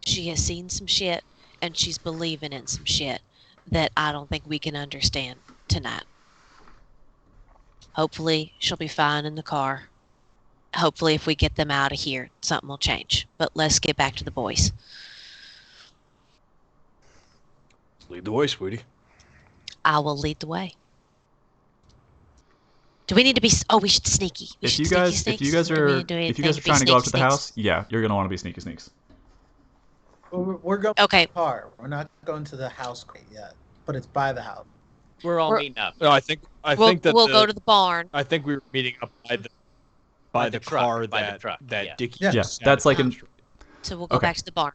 She has seen some shit, and she's believing in some shit that I don't think we can understand tonight. Hopefully, she'll be fine in the car. Hopefully, if we get them out of here, something will change. But let's get back to the boys. Lead the way, Sweetie. I will lead the way. Do we need to be? Oh, we should sneaky. We If should you sneaky guys sneaks. are Do we if you anything guys are be trying to go up to sneaky the sneaks? house, yeah, you're gonna want to be sneaky sneaks. We're going Okay. to the car. We're not going to the house quite yet, but it's by the house. We're all We're- meeting up. No, I think that We'll go to the barn. I think we were meeting up by the truck, car by the that truck, that yeah. Dicky. Yeah. just That's sat like at. in So we'll go Okay. back to the barn.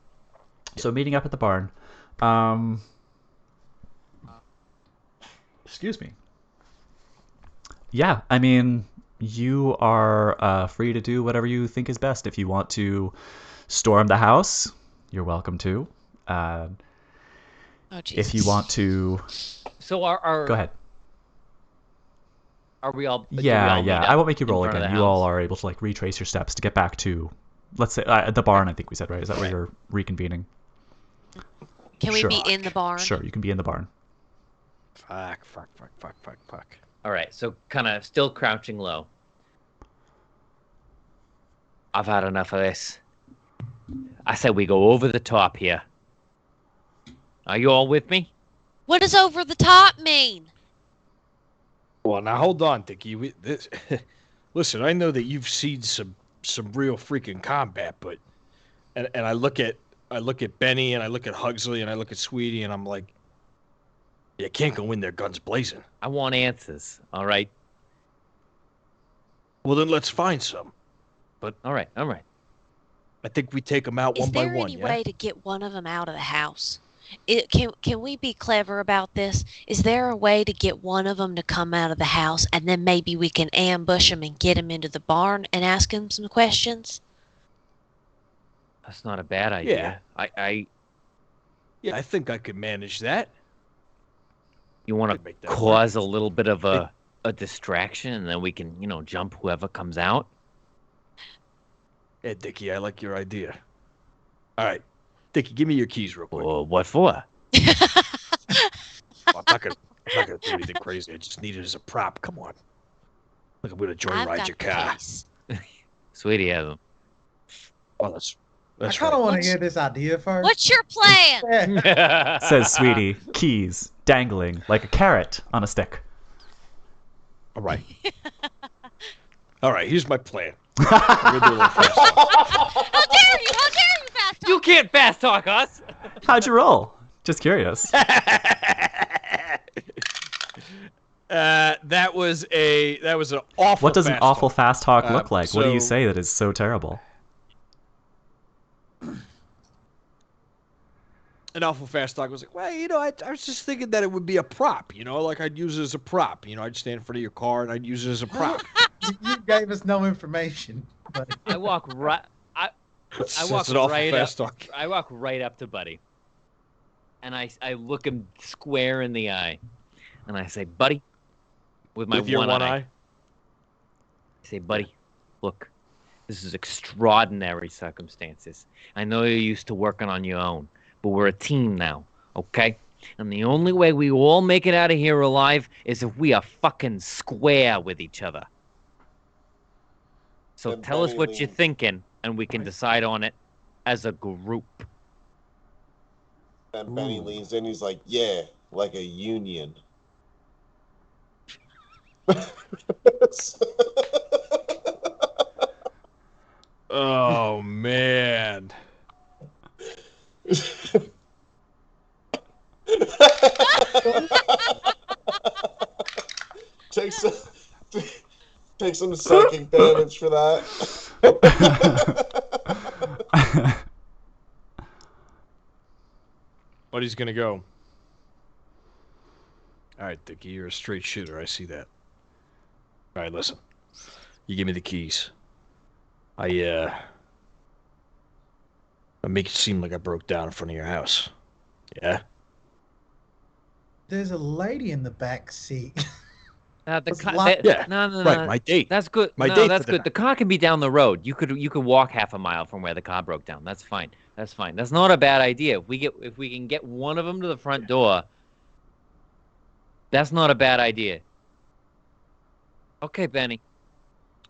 So meeting up at the barn. Excuse me. Yeah, I mean, you are free to do whatever you think is best. If you want to storm the house, you're welcome to. Oh, Jesus. If you want to, So our go ahead. Are we all? do we Yeah, all yeah. meet I up won't make you in roll front of again. the You all house? are able to like retrace your steps to get back to, let's say, the barn. I think we said, right? Is that where you're reconvening? Can we Sure. be in the barn? Sure, you can be in the barn. Fuck. All right, so kind of still crouching low. I've had enough of this. I said we go over the top here. Are you all with me? What does over the top mean? Well, now hold on, Dicky. Listen, I know that you've seen some real freaking combat, but and I look at Benny and I look at Hugsley and I look at Sweetie and I'm like, you can't go in there guns blazing. I want answers. All right. Well, then let's find some. All right. I think we take them out Is one by there one. any Yeah. way to get one of them out of the house? Can we be clever about this? Is there a way to get one of them to come out of the house, and then maybe we can ambush him and get him into the barn and ask him some questions? That's not a bad idea. Yeah, I think I could manage that. You want Could to make that cause a little bit of a a distraction, and then we can, jump whoever comes out. Hey, Dicky, I like your idea. All right, Dicky, give me your keys real quick. What for? I'm not gonna do anything crazy. I just need it as a prop. Come on. Look, I'm gonna joyride your car. Sweetie has them. Oh, that's I kind of want to hear this idea first. What's your plan? Says Sweetie, keys dangling like a carrot on a stick. All right. All right, here's my plan. I'm gonna do a little fast talk. How dare you fast talk? You can't fast talk us. How'd you roll? Just curious. That was an awful. What does an awful fast talk look like? So, what do you say that is so terrible? An awful fast talk was like, well, I was just thinking that it would be a prop, like I'd use it as a prop. I'd stand in front of your car and I'd use it as a prop. You gave us no information. But... I walk right. I walk right up. I walk right up to Buddy, and I look him square in the eye, and I say, "Buddy," with one eye. I say, "Buddy, look, this is extraordinary circumstances. I know you're used to working on your own, but we're a team now, okay? And the only way we all make it out of here alive is if we are fucking square with each other. So tell us what you're thinking, and we can decide on it as a group." And Benny leans in, he's like, yeah, like a union. Oh, man. Take some psychic damage for that. Buddy's gonna go. All right, Dicky, you're a straight shooter. I see that. All right, listen. You give me the keys. I make it seem like I broke down in front of your house. Yeah? There's a lady in the back seat. No, right, my date. That's good. That's good. The car can be down the road. You could walk half a mile from where the car broke down. That's fine. That's not a bad idea. If we can get one of them to the front door, that's not a bad idea. Okay, Benny.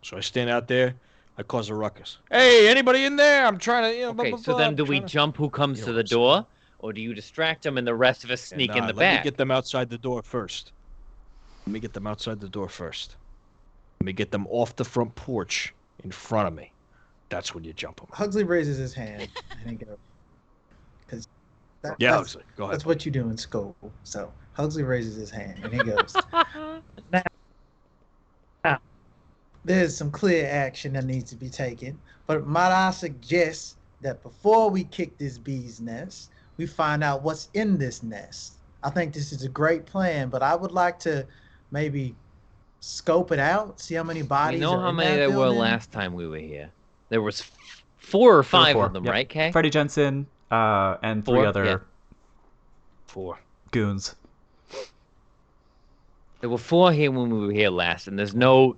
So I stand out there. I cause a ruckus. Hey, anybody in there? I'm trying to. Okay, so then do we jump who comes to the door, or do you distract them and the rest of us sneak in the back? Let me get them outside the door first. Let me get them off the front porch in front of me. That's when you jump them. Hugsley raises his hand and he goes, "Because Hugsley, go ahead. That's what you do in school." So Hugsley raises his hand and he goes, "Now, there's some clear action that needs to be taken, but might I suggest that before we kick this bee's nest, we find out what's in this nest. I think this is a great plan, but I would like to maybe scope it out, see how many bodies. You know how many there were last time we were here? There was 4 or 5 of them, right, Kay? Freddie Jensen and 3 other 4 goons. There were 4 here when we were here last, and there's no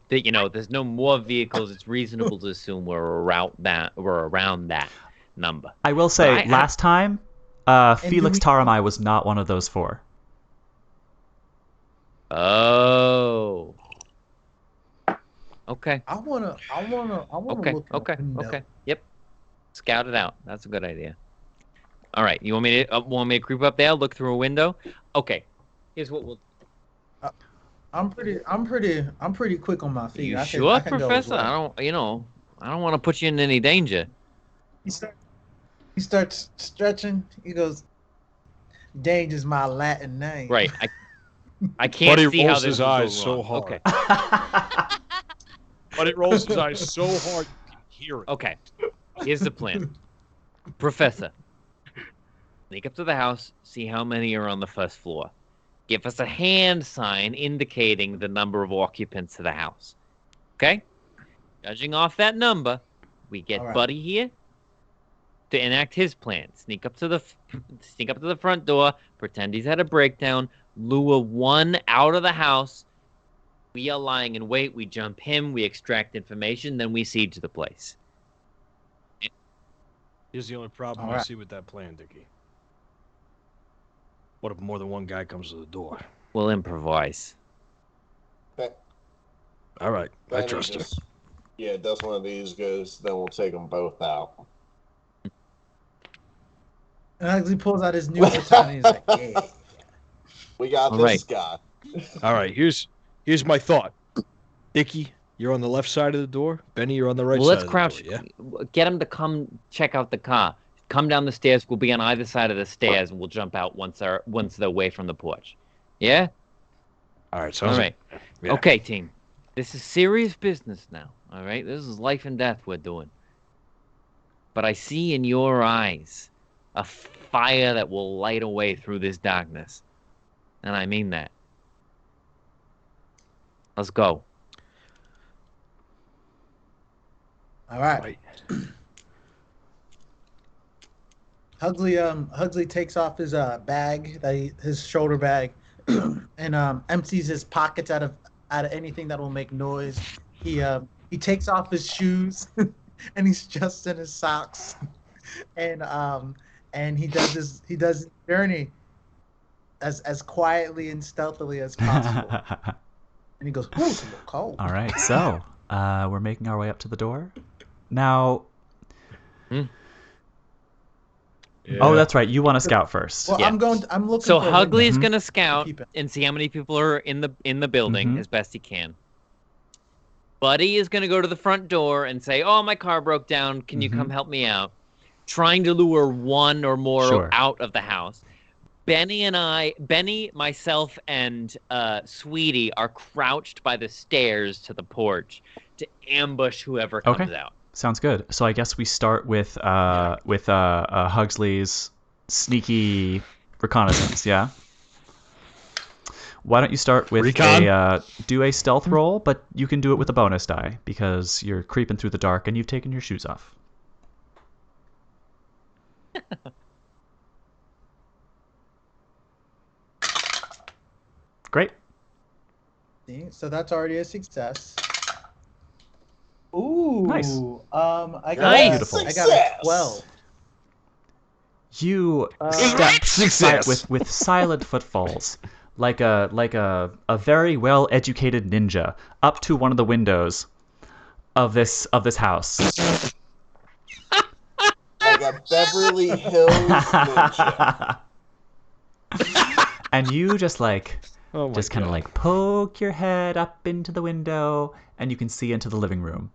more vehicles. It's reasonable to assume we're around that number. I will say, last time, Felix Taramai was not one of those 4. Oh. Okay. I wanna look. Okay. Yep. Scout it out. That's a good idea. All right. You want me to creep up there, look through a window? Okay. Here's what we'll. I'm pretty quick on my feet. You sure, Professor? Well. I don't want to put you in any danger. He starts stretching. He goes, "Danger's my Latin name." Right. I can't Buddy see how rolls this his eyes so hard. Okay. Buddy rolls his eyes so hard you can hear it. Okay. Here's the plan. Professor, sneak up to the house, see how many are on the first floor. Give us a hand sign indicating the number of occupants of the house. Okay? Judging off that number, we get Buddy here to enact his plan. Sneak up to the front door, pretend he's had a breakdown, lure one out of the house, We are lying in wait. We jump him. We extract information. Then we siege the place. Here's the only problem I see with that plan, Dicky. What if more than one guy comes to the door? We'll improvise. All right, I trust him. Yeah, does one of these goes, then we'll take them both out. And Hugsley pulls out his new baton and he's like, yeah. We got this guy. All right, here's my thought. Dicky, you're on the left side of the door. Benny, you're on the right side let's of the crouch. door. Yeah? Get him to come check out the car. Come down the stairs. We'll be on either side of the stairs, and we'll jump out once they're away from the porch. Yeah? All right, sounds all right. Yeah. Okay, team. This is serious business now, all right? This is life and death we're doing. But I see in your eyes a fire that will light a way through this darkness. And I mean that. Let's go. All right. Hugsley takes off his bag, his shoulder bag, and empties his pockets out of anything that will make noise. He takes off his shoes, and he's just in his socks, and he does his journey as quietly and stealthily as possible. And he goes, "Ooh, it's a little cold." All right, so we're making our way up to the door now. Yeah. Oh, that's right. You want to scout first. Well, yeah. I'm looking. So Hugsley is gonna scout and see how many people are in the building as best he can. Buddy is gonna go to the front door and say, "Oh, my car broke down. Can you come help me out?" Trying to lure one or more out of the house. Benny, myself, and Sweetie are crouched by the stairs to the porch to ambush whoever comes out. Sounds good. So I guess we start with Hugsley's sneaky reconnaissance. Yeah. Why don't you start with do a stealth roll, but you can do it with a bonus die because you're creeping through the dark and you've taken your shoes off. Great. So that's already a success. Ooh. Nice. I got a 12. You step with silent footfalls, like a very well-educated ninja, up to one of the windows of this house. Like a Beverly Hills ninja. And you just kind of like poke your head up into the window, and you can see into the living room.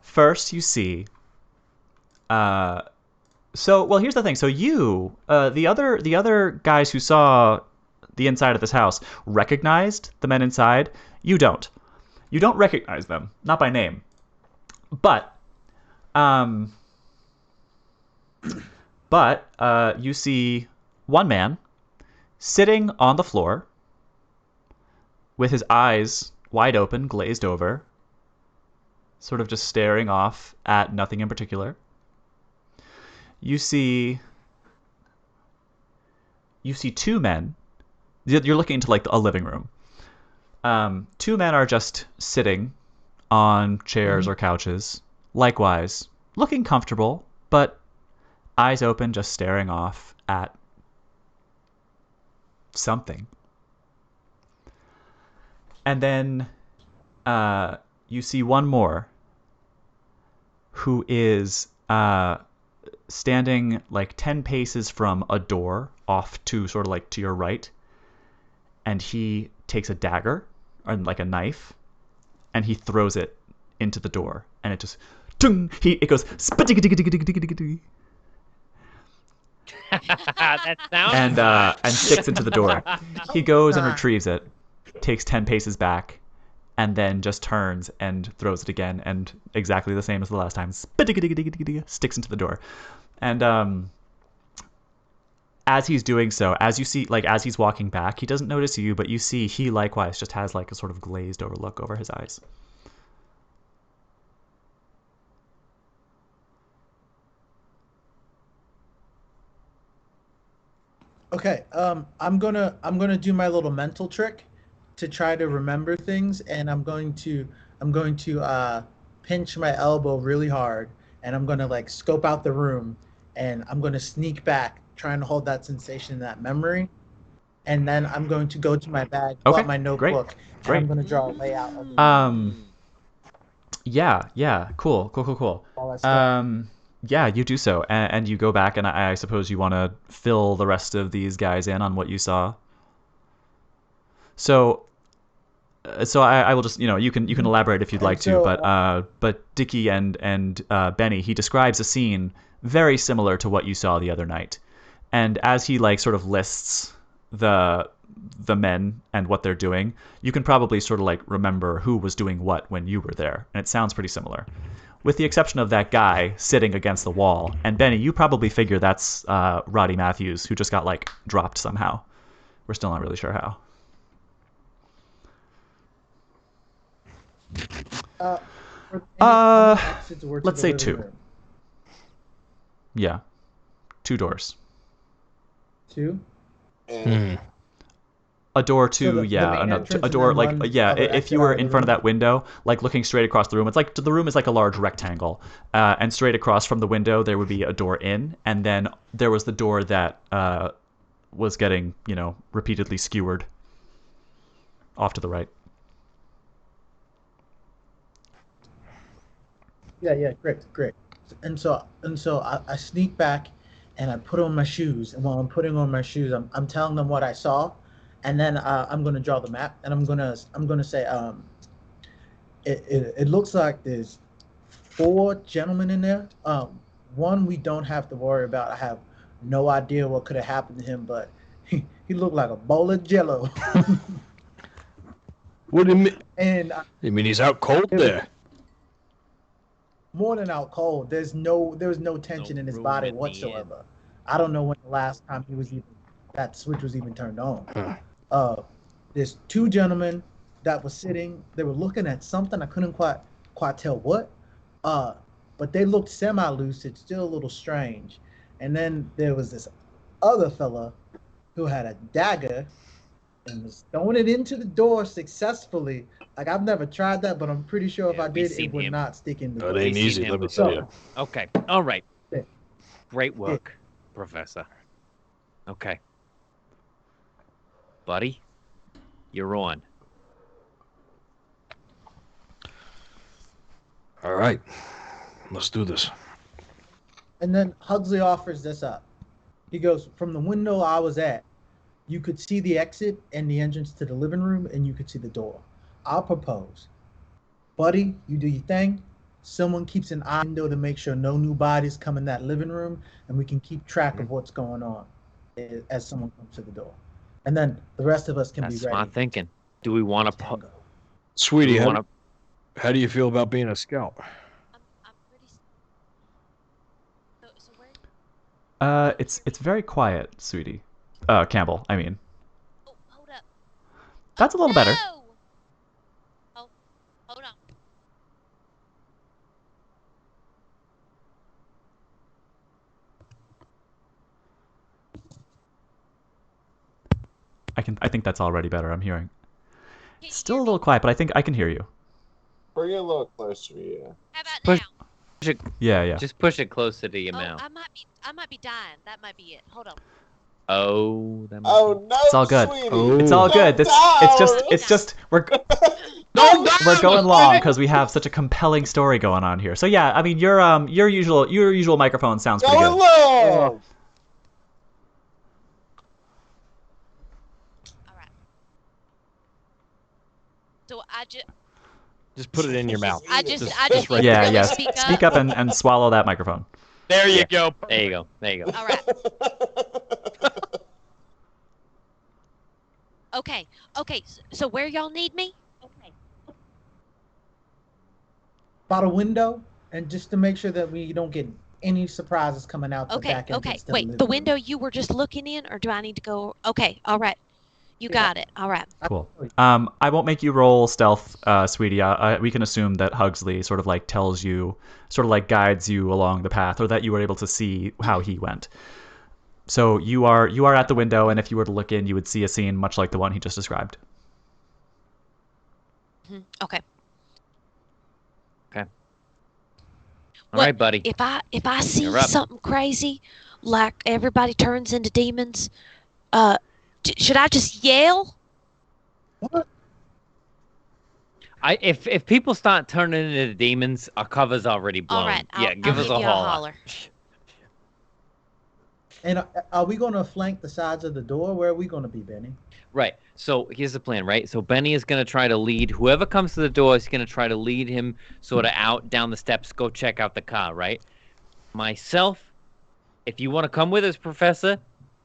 First you see here's the thing. So you the other guys who saw the inside of this house recognized the men inside. You don't recognize them, not by name, but you see one man sitting on the floor with his eyes wide open, glazed over, sort of just staring off at nothing in particular. You see two men. You're looking into like a living room. Two men are just sitting on chairs or couches, likewise looking comfortable, but eyes open, just staring off at something. And then you see one more who is standing like 10 paces from a door off to sort of like to your right. And he takes a dagger or like a knife and he throws it into the door. And it just, it goes, that sounds and sticks into the door. He goes and retrieves it, takes 10 paces back, and then just turns and throws it again, and exactly the same as the last time, sticks into the door. And as he's doing so, as you see, like as he's walking back, he doesn't notice you, but you see he likewise just has like a sort of glazed over look over his eyes. Okay. I'm gonna do my little mental trick to try to remember things, and I'm going to pinch my elbow really hard, and I'm gonna like scope out the room, and I'm gonna sneak back, trying to hold that sensation, that memory, and then I'm going to go to my bag, pull out my notebook, and I'm gonna draw a layout of the room. Yeah. Cool. Yeah, you do so, and you go back, and I suppose you want to fill the rest of these guys in on what you saw. So I will just, you can elaborate if you'd like to, but Dicky and Benny, he describes a scene very similar to what you saw the other night, and as he like sort of lists the men and what they're doing, you can probably sort of like remember who was doing what when you were there, and it sounds pretty similar. With the exception of that guy sitting against the wall. And Benny, you probably figure that's Roddy Matthews, who just got, like, dropped somehow. We're still not really sure how. Let's say 2. Yeah. 2 doors. 2? A door to, a door, like, if you were in front of that window, like looking straight across the room, it's like, the room is like a large rectangle, and straight across from the window there would be a door in, and then there was the door that was getting, repeatedly skewered off to the right. Yeah, great. And so I sneak back, and I put on my shoes, and while I'm putting on my shoes, I'm telling them what I saw. And then I'm going to draw the map, and I'm gonna say it looks like there's 4 gentlemen in there. One we don't have to worry about. I have no idea what could have happened to him, but he looked like a bowl of Jello. What do you mean? And you mean he's out cold there? More than out cold. There's no tension in his body whatsoever. I don't know when the last time that switch was even turned on. There's 2 gentlemen that were sitting. They were looking at something. I couldn't quite tell what. But they looked semi-lucid, still a little strange. And then there was this other fella who had a dagger and was throwing it into the door successfully. Like, I've never tried that, but I'm pretty sure if I did, it would not stick in the door. It ain't easy, let me tell you. Okay, all right. Great work, Professor. Okay. Buddy, you're on. All right, let's do this. And then Hugsley offers this up. He goes, from the window I was at, you could see the exit and the entrance to the living room, and you could see the door. I'll propose. Buddy, you do your thing. Someone keeps an eye on the window to make sure no new bodies come in that living room, and we can keep track of what's going on as someone comes to the door. And then the rest of us can be ready. That's smart thinking. Do we want to... Sweetie, how do you feel about being a scout? I'm pretty... So where... It's very quiet, sweetie. Campbell, I mean. Oh, hold up. That's a little better. Oh, hold on. I think that's already better. I'm hearing. Still a little quiet, but I think I can hear you. Bring it a little closer to you. How about now? Push it, Yeah. Just push it closer to your mouth. I might be dying. That might be it. Hold on. Oh, that might Oh no! It's all good. Sweetie. Oh. It's all good. It's just we're going long because we have such a compelling story going on here. So yeah, I mean your usual microphone sounds pretty good. Go So I just put it in your mouth. I just right Yeah, really yeah. speak up. and swallow that microphone. There you go. There you go. There you go. All right. Okay. So where y'all need me? Okay. By the window, and just to make sure that we don't get any surprises coming out the back end. Okay. Wait, the window you were just looking in, or do I need to go? Okay. All right. You got it. All right. Cool. I won't make you roll stealth, sweetie. We can assume that Hugsley sort of like tells you, sort of like guides you along the path, or that you were able to see how he went. So you are at the window, and if you were to look in, you would see a scene much like the one he just described. Okay. Okay. All right, buddy. If I see something crazy, like everybody turns into demons, should I just yell? What? If people start turning into demons, our cover's already blown. All right, give us a holler. And are we going to flank the sides of the door? Where are we going to be, Benny? Right. So here's the plan, right? So Benny is going to try to lead whoever comes to the door. Is going to try to lead him sort of out down the steps, go check out the car, right? Myself, if you want to come with us, Professor,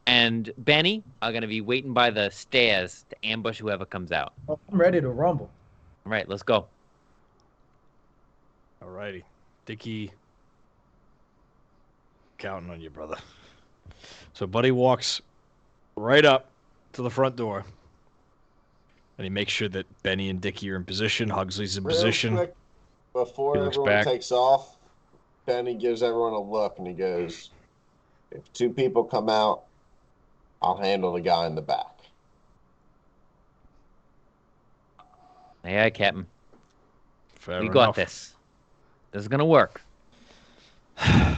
and Benny are going to be waiting by the stairs to ambush whoever comes out. Oh, I'm ready to rumble. All right, let's go. All righty. Dicky, counting on you, brother. So Buddy walks right up to the front door. And he makes sure that Benny and Dicky are in position. Hugsley's in position. Quick, before everyone takes off, Benny gives everyone a look and he goes, if 2 people come out, I'll handle the guy in the back. Hey, Captain. Fair we enough. got this. This is going to work. All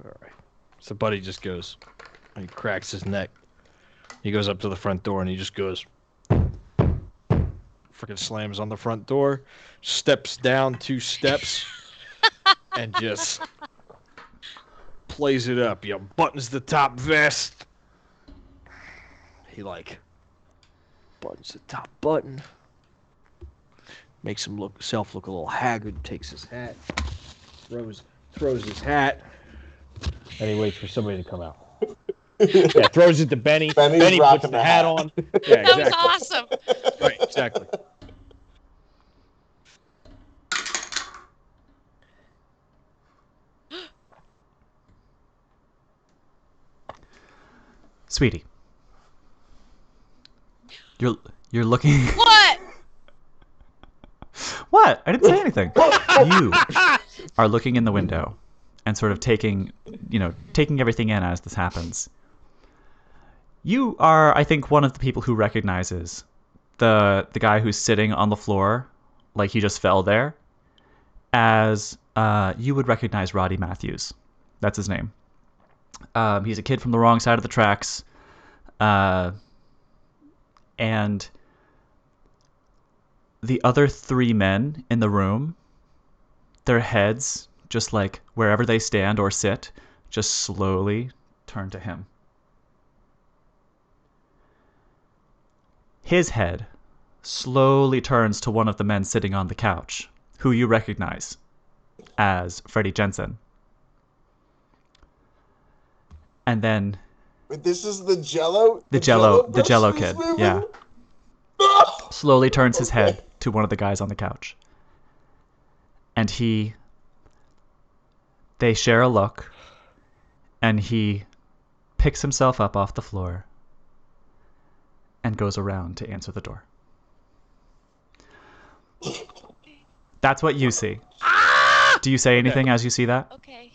right. So Buddy just goes, and he cracks his neck. He goes up to the front door and he just goes, freaking slams on the front door, steps down 2 steps, and just plays it up. He buttons the top vest. He buttons the top button. Makes him look a little haggard. Takes his hat, throws his hat, and he waits for somebody to come out. Yeah, throws it to Benny. Benny puts the hat on. Yeah, exactly. That was awesome. Right, exactly. Sweetie, you're looking. What? What? I didn't say anything. You are looking in the window and sort of taking everything in as this happens. You are, I think, one of the people who recognizes the guy who's sitting on the floor, like he just fell there, as you would recognize Roddy Matthews. That's his name. He's a kid from the wrong side of the tracks, and the other 3 men in the room, their heads, just like wherever they stand or sit, just slowly turn to him. His head slowly turns to one of the men sitting on the couch, who you recognize as Freddie Jensen. And then... Wait, this is the Jello? The Jello kid, yeah. Slowly turns his head to one of the guys on the couch. And they share a look, and he picks himself up off the floor and goes around to answer the door. That's what you see. Do you say anything as you see that? Okay.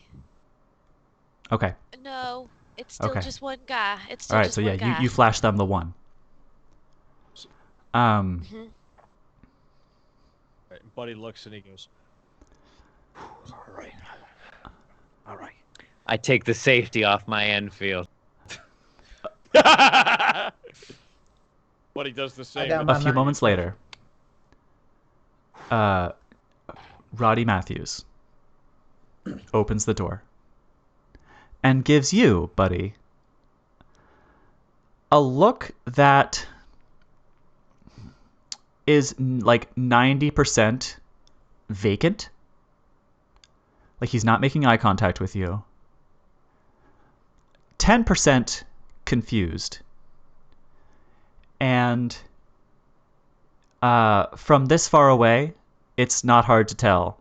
Okay. No, it's still just one guy. It's still all right, just so one yeah, guy. you flash them the one. Buddy looks and he goes, all right. I take the safety off my Enfield. Buddy does the same. A few moments later, Roddy Matthews opens the door and gives you, Buddy, a look that is like 90% vacant. Like he's not making eye contact with you. 10% confused. And from this far away, it's not hard to tell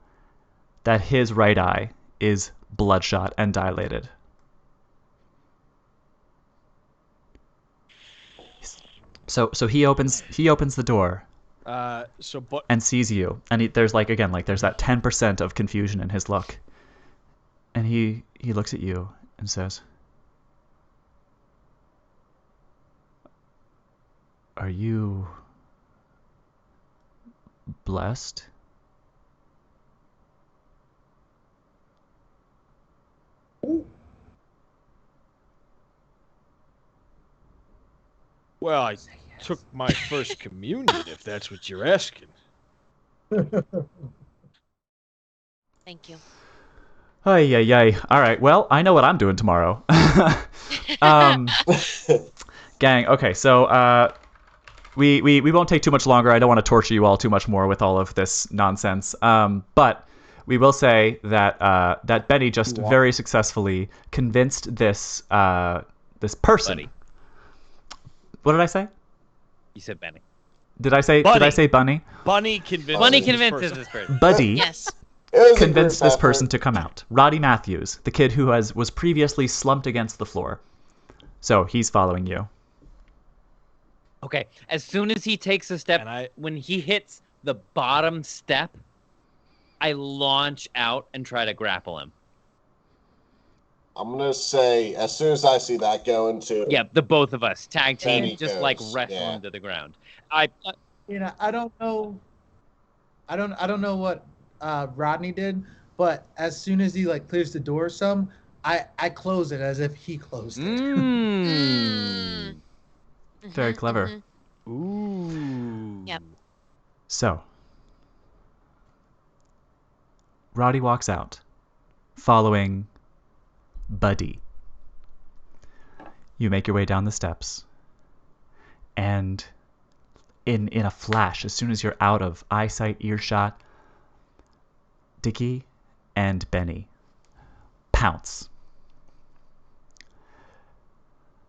that his right eye is bloodshot and dilated. So he opens the door and sees you, and there's that 10% of confusion in his look, and he looks at you and says, Are you blessed? Well, I took my first communion, if that's what you're asking. Thank you. Ay, ay, ay. All right, well, I know what I'm doing tomorrow. Gang, okay, so we won't take too much longer. I don't want to torture you all too much more with all of this nonsense. But we will say that that Benny just very successfully convinced this this person. Bunny. What did I say? You said Benny. Did I say Bunny? Bunny convinces. Bunny convinces this person. Buddy. Yes. Convinced this person to come out. Roddy Matthews, the kid who was previously slumped against the floor. So he's following you. Okay. As soon as he takes a step, when he hits the bottom step, I launch out and try to grapple him. I'm gonna say as soon as I see that go into the both of us tag team, Benny just goes, like wrestle him to the ground. I don't know. I don't know what Rodney did, but as soon as he like clears the door some, I close it as if he closed it. Very clever. Ooh. Yep. So Roddy walks out, following Buddy. You make your way down the steps, and in a flash, as soon as you're out of eyesight, earshot, Dicky and Benny pounce.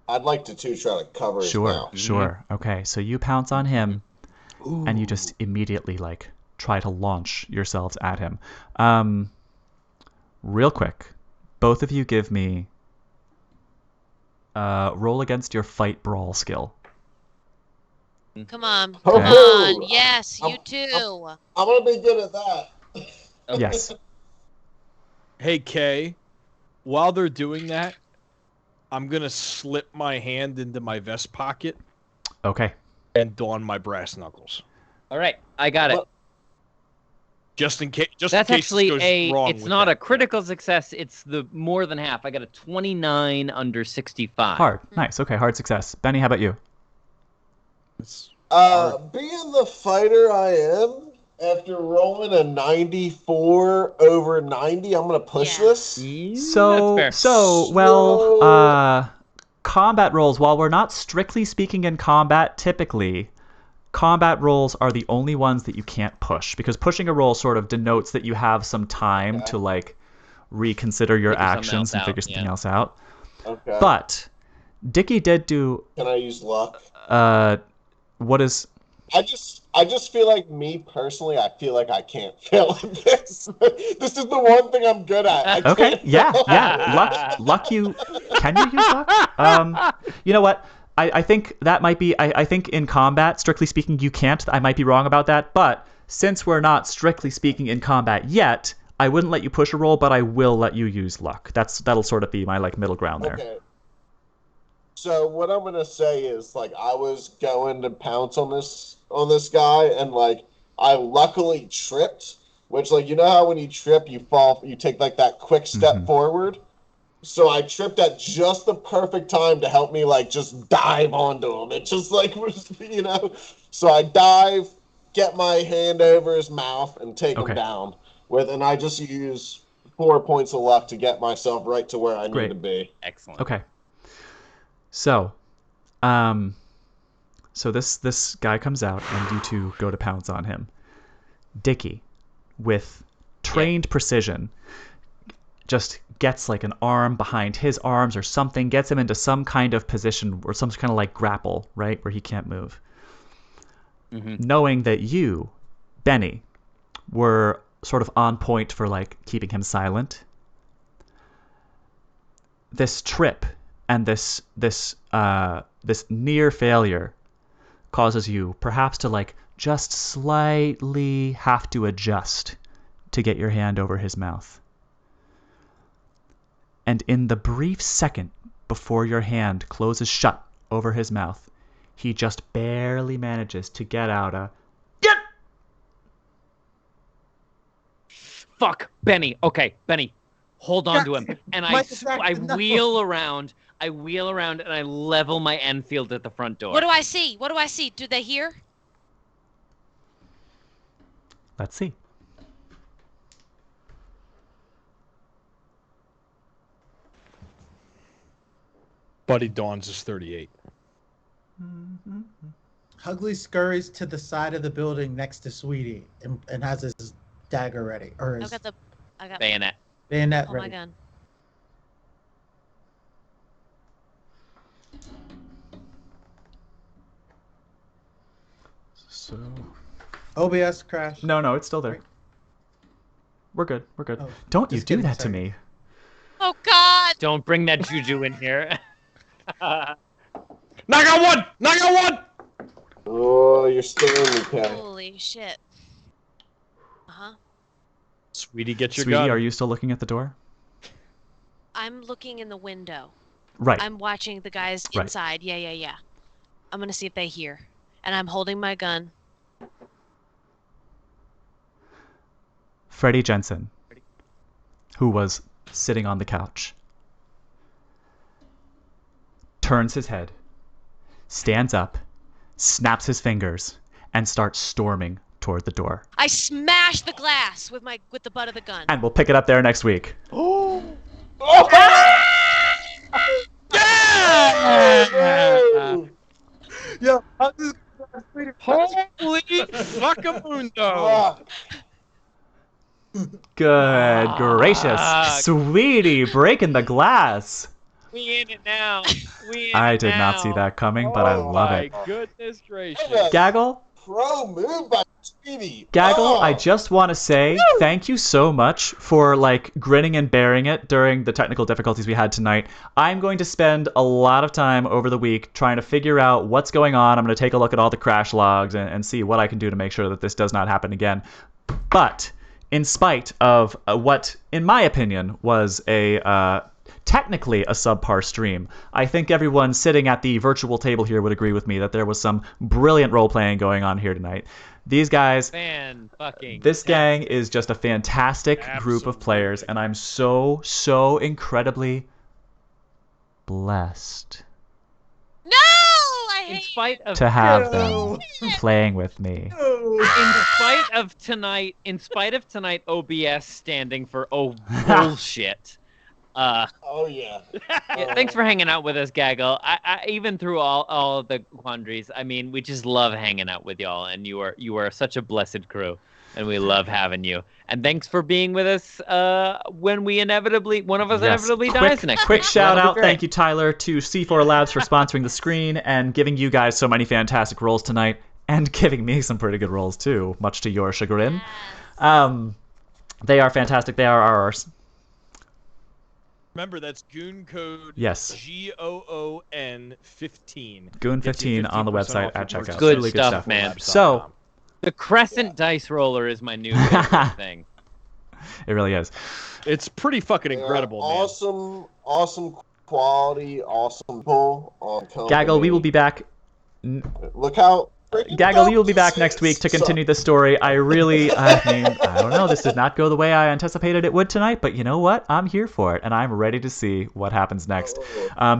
I'd like to try to cover his mouth. Sure. Okay, so you pounce on him, and you just immediately like try to launch yourselves at him. Real quick, both of you give me roll against your fight brawl skill. Come on. Oh, Come on. Yes, you too. I'm gonna be good at that. Yes. Hey, Kay, while they're doing that, I'm going to slip my hand into my vest pocket. Okay. And don my brass knuckles. All right, I got it. Just in case. That's actually it's not a critical success. It's the more than half. I got a 29 under 65. Hard. Nice. Okay, hard success. Benny, how about you? Being the fighter I am, after rolling a 94 over 90, I'm gonna push this. Combat rolls, while we're not strictly speaking in combat, typically, combat rolls are the only ones that you can't push, because pushing a roll sort of denotes that you have some time to like reconsider your actions and figure something else out. Okay. But Dicky did do. Can I use luck? What is? I just feel like me personally, I feel like I can't fail at this. This is the one thing I'm good at. Okay, yeah. Luck. Can you use luck? You know what? I think that might be. I think in combat, strictly speaking, you can't. I might be wrong about that, but since we're not strictly speaking in combat yet, I wouldn't let you push a roll, but I will let you use luck. That'll sort of be my like middle ground there. Okay. So what I'm gonna say is like I was going to pounce on this guy, and like I luckily tripped, which like you know how when you trip you fall, you take like that quick step forward. So I tripped at just the perfect time to help me like just dive onto him. It just like was, you know. So I dive, get my hand over his mouth, and take him down and I just use 4 points of luck to get myself right to where I need to be. Excellent. Okay. So, this guy comes out, and you two go to pounce on him. Dicky, with trained precision, just gets like an arm behind his arms or something, gets him into some kind of position or some kind of like grapple, right, where he can't move. Knowing that you, Benny, were sort of on point for like keeping him silent. This trip and this near failure causes you perhaps to like just slightly have to adjust to get your hand over his mouth. And in the brief second before your hand closes shut over his mouth, He just barely manages to get out a... Fuck, Benny. Okay, Benny, hold on to him. And I wheel around. I wheel around and I level my Enfield at the front door. What do I see? What do I see? Do they hear? Let's see. Buddy Dawns is 38. Hugsley scurries to the side of the building next to Sweetie and has his dagger ready. Or his I got bayonet. Bayonet oh, ready. my gun. So... OBS crash. No, it's still there. We're good. Oh, don't you do that to me. Oh, God! Don't bring that juju in here. Knock out one! Knock out one! Oh, you're scaring me, Ken. Holy shit. Uh-huh. Sweetie, get your Sweetie, gun. are you still looking at the door? I'm looking in the window. Right. I'm watching the guys inside. Yeah. I'm gonna see if they hear. And I'm holding my gun. Freddie Jensen, who was sitting on the couch, turns his head, stands up, snaps his fingers, and starts storming toward the door. I smash the glass with the butt of the gun. And we'll pick it up there next week. Oh! Yeah! Yo, Holy fuckamundo! Good gracious. Sweetie, breaking the glass. We in it now. I did not see that coming, but I love it. My goodness gracious. Gaggle? Pro move by Speedy. Gaggle, I just want to say thank you so much for grinning and bearing it during the technical difficulties we had tonight. I'm going to spend a lot of time over the week trying to figure out what's going on. I'm going to take a look at all the crash logs and see what I can do to make sure that this does not happen again. But in spite of what, in my opinion, was technically a subpar stream, I think everyone sitting at the virtual table here would agree with me that there was some brilliant role-playing going on here tonight. These guys, this gang is just a fantastic group of players, and I'm so incredibly blessed to have them playing with me. In spite of tonight, OBS standing for bullshit. Oh yeah. Thanks for hanging out with us, Gaggle. I even through all the quandaries, I mean, we just love hanging out with y'all, and you are such a blessed crew, and we love having you. And thanks for being with us when one of us inevitably dies next. Quick shout out, thank you Tyler to C4 Labs for sponsoring the screen and giving you guys so many fantastic rolls tonight, and giving me some pretty good rolls too, much to your chagrin. They are fantastic. They are ours. Remember, that's Goon code GOON 15. Goon 15 on the website at checkout. Good really stuff, good stuff, man. So, the Crescent dice roller is my new favorite thing. It really is. It's pretty fucking incredible, man. Awesome quality, awesome pull on company. Gaggle, we will be back. Look how... Gaggle, you will be back next week to continue the story. I don't know. This did not go the way I anticipated it would tonight, but you know what? I'm here for it, and I'm ready to see what happens next.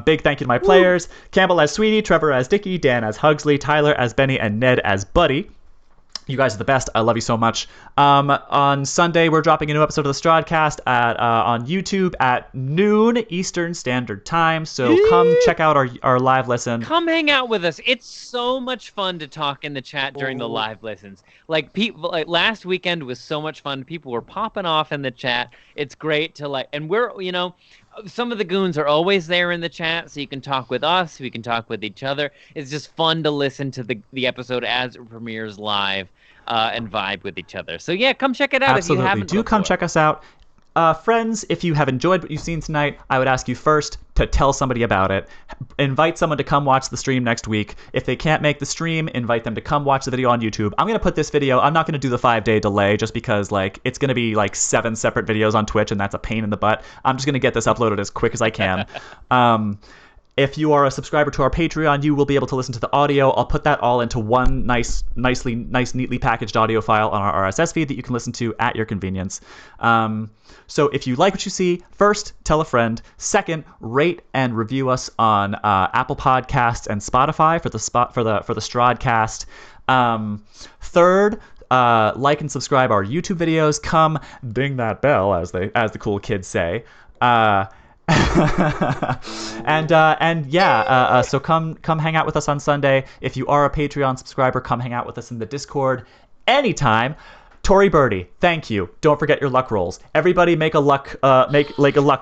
Big thank you to my players. Campbell as Sweetie, Trevor as Dicky, Dan as Hugsley, Tyler as Benny, and Ned as Buddy. You guys are the best. I love you so much. On Sunday, we're dropping a new episode of the STRAHDCAST on YouTube at noon Eastern Standard Time. So come check out our live listen. Come hang out with us. It's so much fun to talk in the chat during the live listens. Last weekend was so much fun. People were popping off in the chat. It's great to and we're, some of the goons are always there in the chat, so you can talk with us, we can talk with each other. It's just fun to listen to the episode as it premieres live and vibe with each other. So yeah, come check it out. Absolutely. If you haven't before. Come check us out. Friends, if you have enjoyed what you've seen tonight, I would ask you first to tell somebody about it. Invite someone to come watch the stream next week. If they can't make the stream, invite them to come watch the video on YouTube. I'm going to put this video, I'm not going to do the 5-day delay just because it's going to be 7 separate videos on Twitch, and that's a pain in the butt. I'm just going to get this uploaded as quick as I can. If you are a subscriber to our Patreon, you will be able to listen to the audio. I'll put that all into one neatly packaged audio file on our RSS feed that you can listen to at your convenience. So if you like what you see, first, tell a friend. Second, rate and review us on Apple Podcasts and Spotify for the STRAHDCAST. Third, like and subscribe our YouTube videos. Come ding that bell, as the cool kids say. So come hang out with us on Sunday. If you are a Patreon subscriber, come hang out with us in the Discord anytime. Tori Birdie, thank you. Don't forget your luck rolls. Everybody make a luck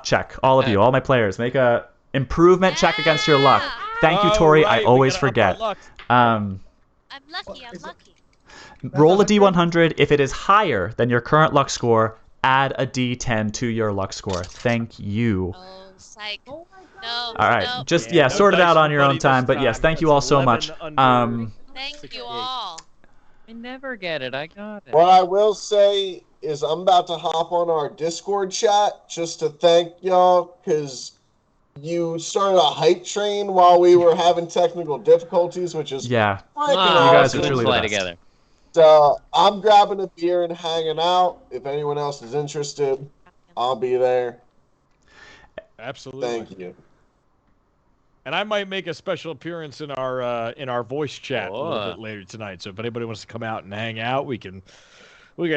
check. All of you, all my players, make a improvement check against your luck. Thank you, Tori. Right, I always forget. I'm lucky. Roll a D100. If it is higher than your current luck score, add a D10 to your luck score. Thank you. Oh, psych. No. All right. No. Just sort it out on your own time. But yes, thank you all so much. Thank you all. I never get it. I got it. What I will say is I'm about to hop on our Discord chat just to thank y'all, because you started a hype train while we were having technical difficulties, which is freaking awesome. You guys are truly the best. Together. So I'm grabbing a beer and hanging out. If anyone else is interested, I'll be there. Absolutely. Thank you. And I might make a special appearance in our voice chat a little bit later tonight. So if anybody wants to come out and hang out, we can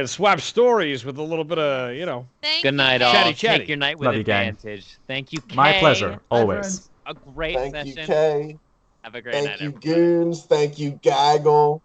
swap stories with a little bit of, Good night, all. Chatty. Take your night with Love you, advantage. gang. Thank you, Kay. My pleasure, always. A great Thank session. you, Kay. Have a great night, Thank you, everybody. Goons. Thank you, Gaggle.